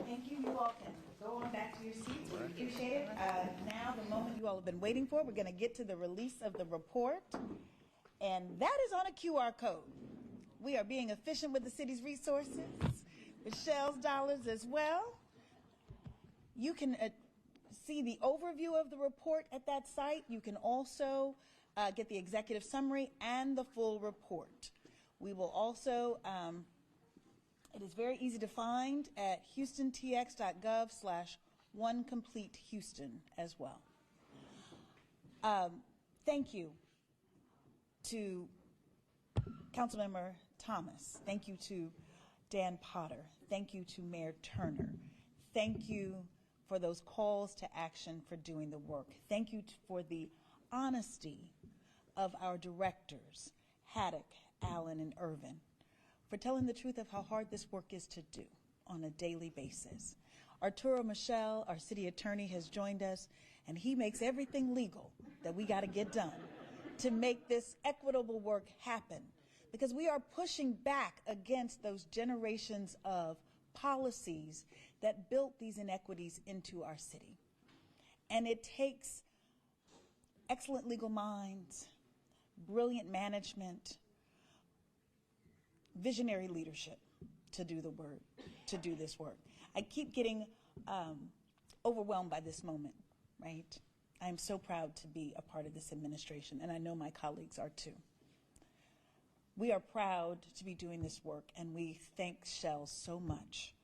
Thank you. You all can go on back to your seats. We appreciate it. Now, the moment you all have been waiting for, we're going to get to the release of the report. And that is on a QR code. We are being efficient with the city's resources, Michelle's dollars as well. You can see the overview of the report at that site. You can also get the executive summary and the full report. We will also, it is very easy to find at houstontx.gov/OneCompleteHouston as well. Thank you to Councilmember Thomas. Thank you to Dan Potter. Thank you to Mayor Turner. Thank you for those calls to action for doing the work. Thank you for the honesty of our directors, Haddock, Allen, and Irvin, for telling the truth of how hard this work is to do on a daily basis. Arturo Michel, our city attorney, has joined us, and he makes everything legal that we got to get done to make this equitable work happen, because we are pushing back against those generations of policies that built these inequities into our city. And it takes excellent legal minds, brilliant management, visionary leadership to do this work. I keep getting overwhelmed by this moment, right? I am so proud to be a part of this administration, and I know my colleagues are too. We are proud to be doing this work, and we thank Shell so much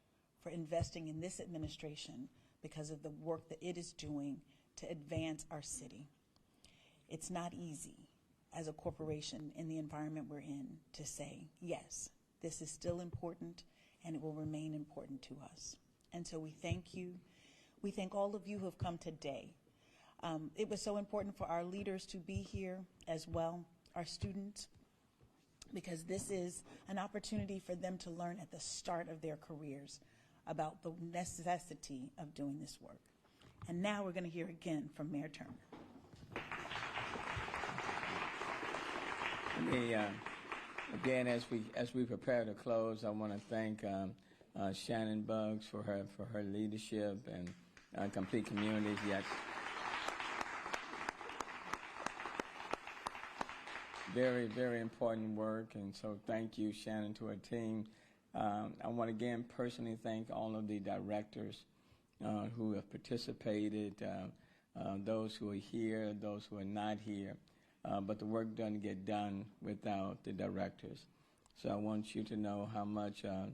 for investing in this administration because of the work that it is doing to advance our city. It's not easy as a corporation in the environment we're in to say, yes, this is still important and it will remain important to us. And so we thank you. We thank all of you who have come today. It was so important for our leaders to be here as well, our students, because this is an opportunity for them to learn at the start of their careers about the necessity of doing this work. And now we're going to hear again from Mayor Turner. Again, as we prepare to close, I want to thank Shannon Buggs for her leadership and Complete Communities. Yes, very, very important work, and so thank you, Shannon, to her team. I want to again personally thank all of the directors who have participated, those who are here, those who are not here. But the work doesn't get done without the directors. So I want you to know how much I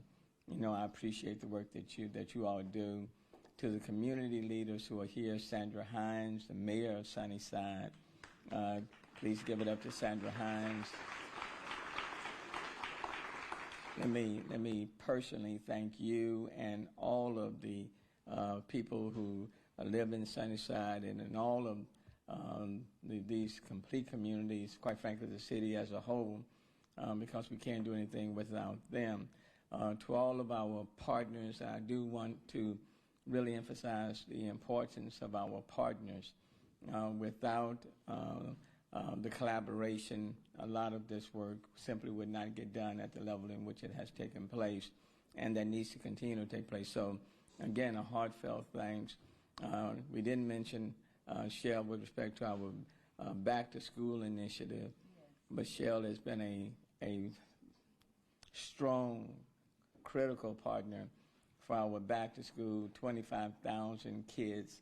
appreciate the work that you all do. To the community leaders who are here, Sandra Hines, the mayor of Sunnyside. Please give it up to Sandra Hines. Let me personally thank you and all of the people who live in Sunnyside and in all of these complete communities, quite frankly, the city as a whole, because we can't do anything without them. To all of our partners, I do want to really emphasize the importance of our partners. Without the collaboration, a lot of this work simply would not get done at the level in which it has taken place, and that needs to continue to take place. So, again, a heartfelt thanks. We didn't mention Shell with respect to our back to school initiative. But Shell has been a strong, critical partner for our back to school, 25,000 kids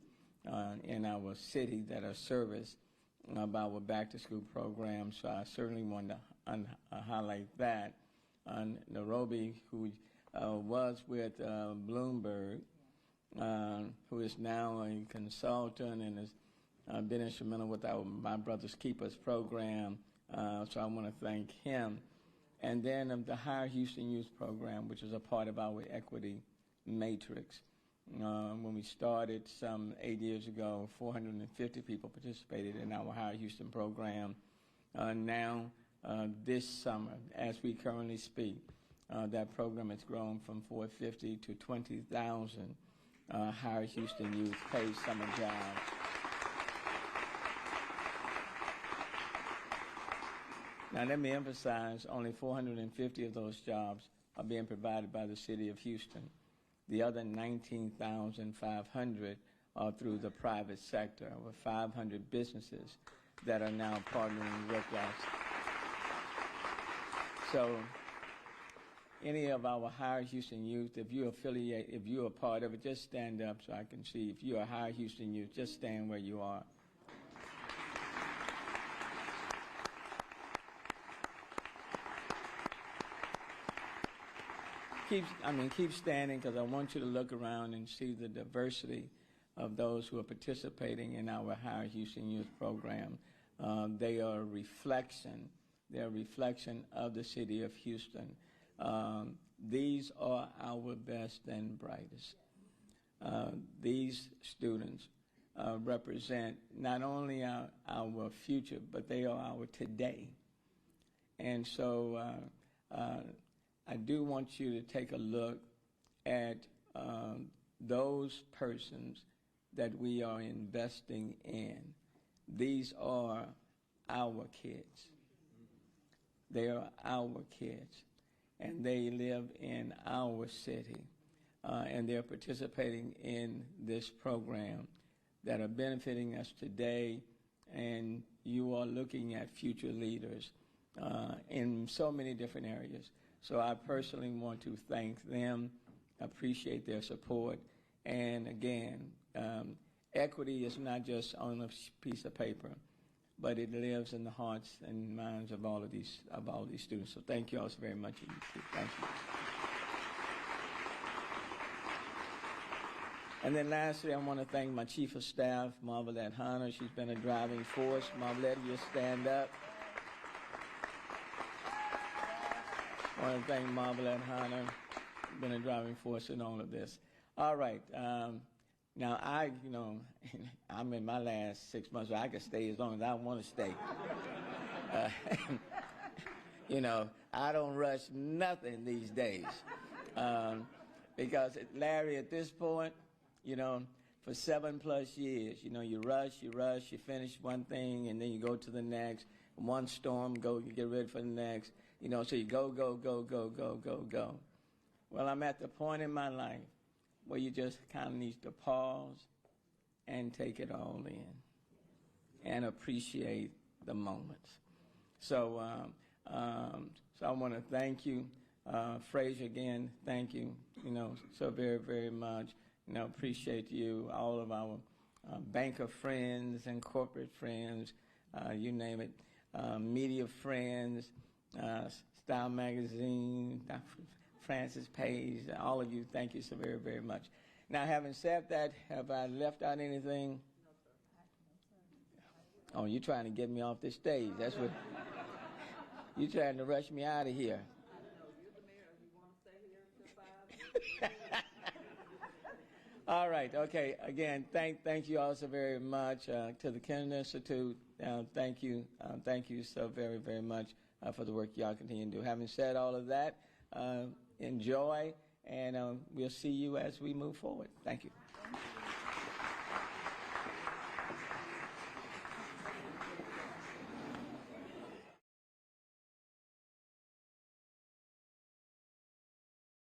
in our city that are serviced by our back to school program. So I certainly want to highlight that. Nairobi, who was with Bloomberg, who is now a consultant and has been instrumental with our My Brother's Keepers program. So I want to thank him. And then the Higher Houston Youth Program, which is a part of our equity matrix. When we started some 8 years ago, 450 people participated in our Higher Houston program. Now, this summer, as we currently speak, that program has grown from 450 to 20,000 Higher Houston youth paid summer jobs. Now, let me emphasize, only 450 of those jobs are being provided by the city of Houston. The other 19,500 are through the private sector, over 500 businesses that are now partnering with us. So any of our Higher Houston youth, if you're affiliated, if you're a part of it, just stand up so I can see. If you're a Higher Houston youth, just stand where you are. Keep standing, because I want you to look around and see the diversity of those who are participating in our Higher Houston Youth Program. They are a reflection. They're a reflection of the city of Houston. These are our best and brightest. These students represent not only our future, but they are our today. And so I do want you to take a look at those persons that we are investing in. These are our kids. They are our kids, and they live in our city, and they're participating in this program that are benefiting us today, and you are looking at future leaders in so many different areas. So I personally want to thank them, appreciate their support, and again, equity is not just on a piece of paper, but it lives in the hearts and minds of all of these students. So thank you all so very much. Thank you. And then lastly, I want to thank my Chief of Staff, Marvelette Hunter. She's been a driving force. Marvelette, you stand up. I want to thank Marvelette Hunter, been a driving force in all of this. All right. Now, I'm in my last 6 months, so I can stay as long as I want to stay. I don't rush nothing these days. Because, Larry, at this point, for 7+ years, you rush, you finish one thing, and then you go to the next. One storm, you get ready for the next. So you go. Well, I'm at the point in my life where you just kind of need to pause and take it all in and appreciate the moments. So I want to thank you. Frazier, again, thank you, so very, very much. Appreciate you, all of our banker friends and corporate friends, you name it, media friends, Style Magazine, Francis Page, all of you, thank you so very, very much. Now, having said that, have I left out anything? Oh, you're trying to get me off this stage. That's what you're trying to rush me out of here. All right, okay. Again, thank you all so very much to the Kennedy Institute. Thank you so very, very much for the work y'all continue to do. Having said all of that, enjoy, and we'll see you as we move forward. Thank you.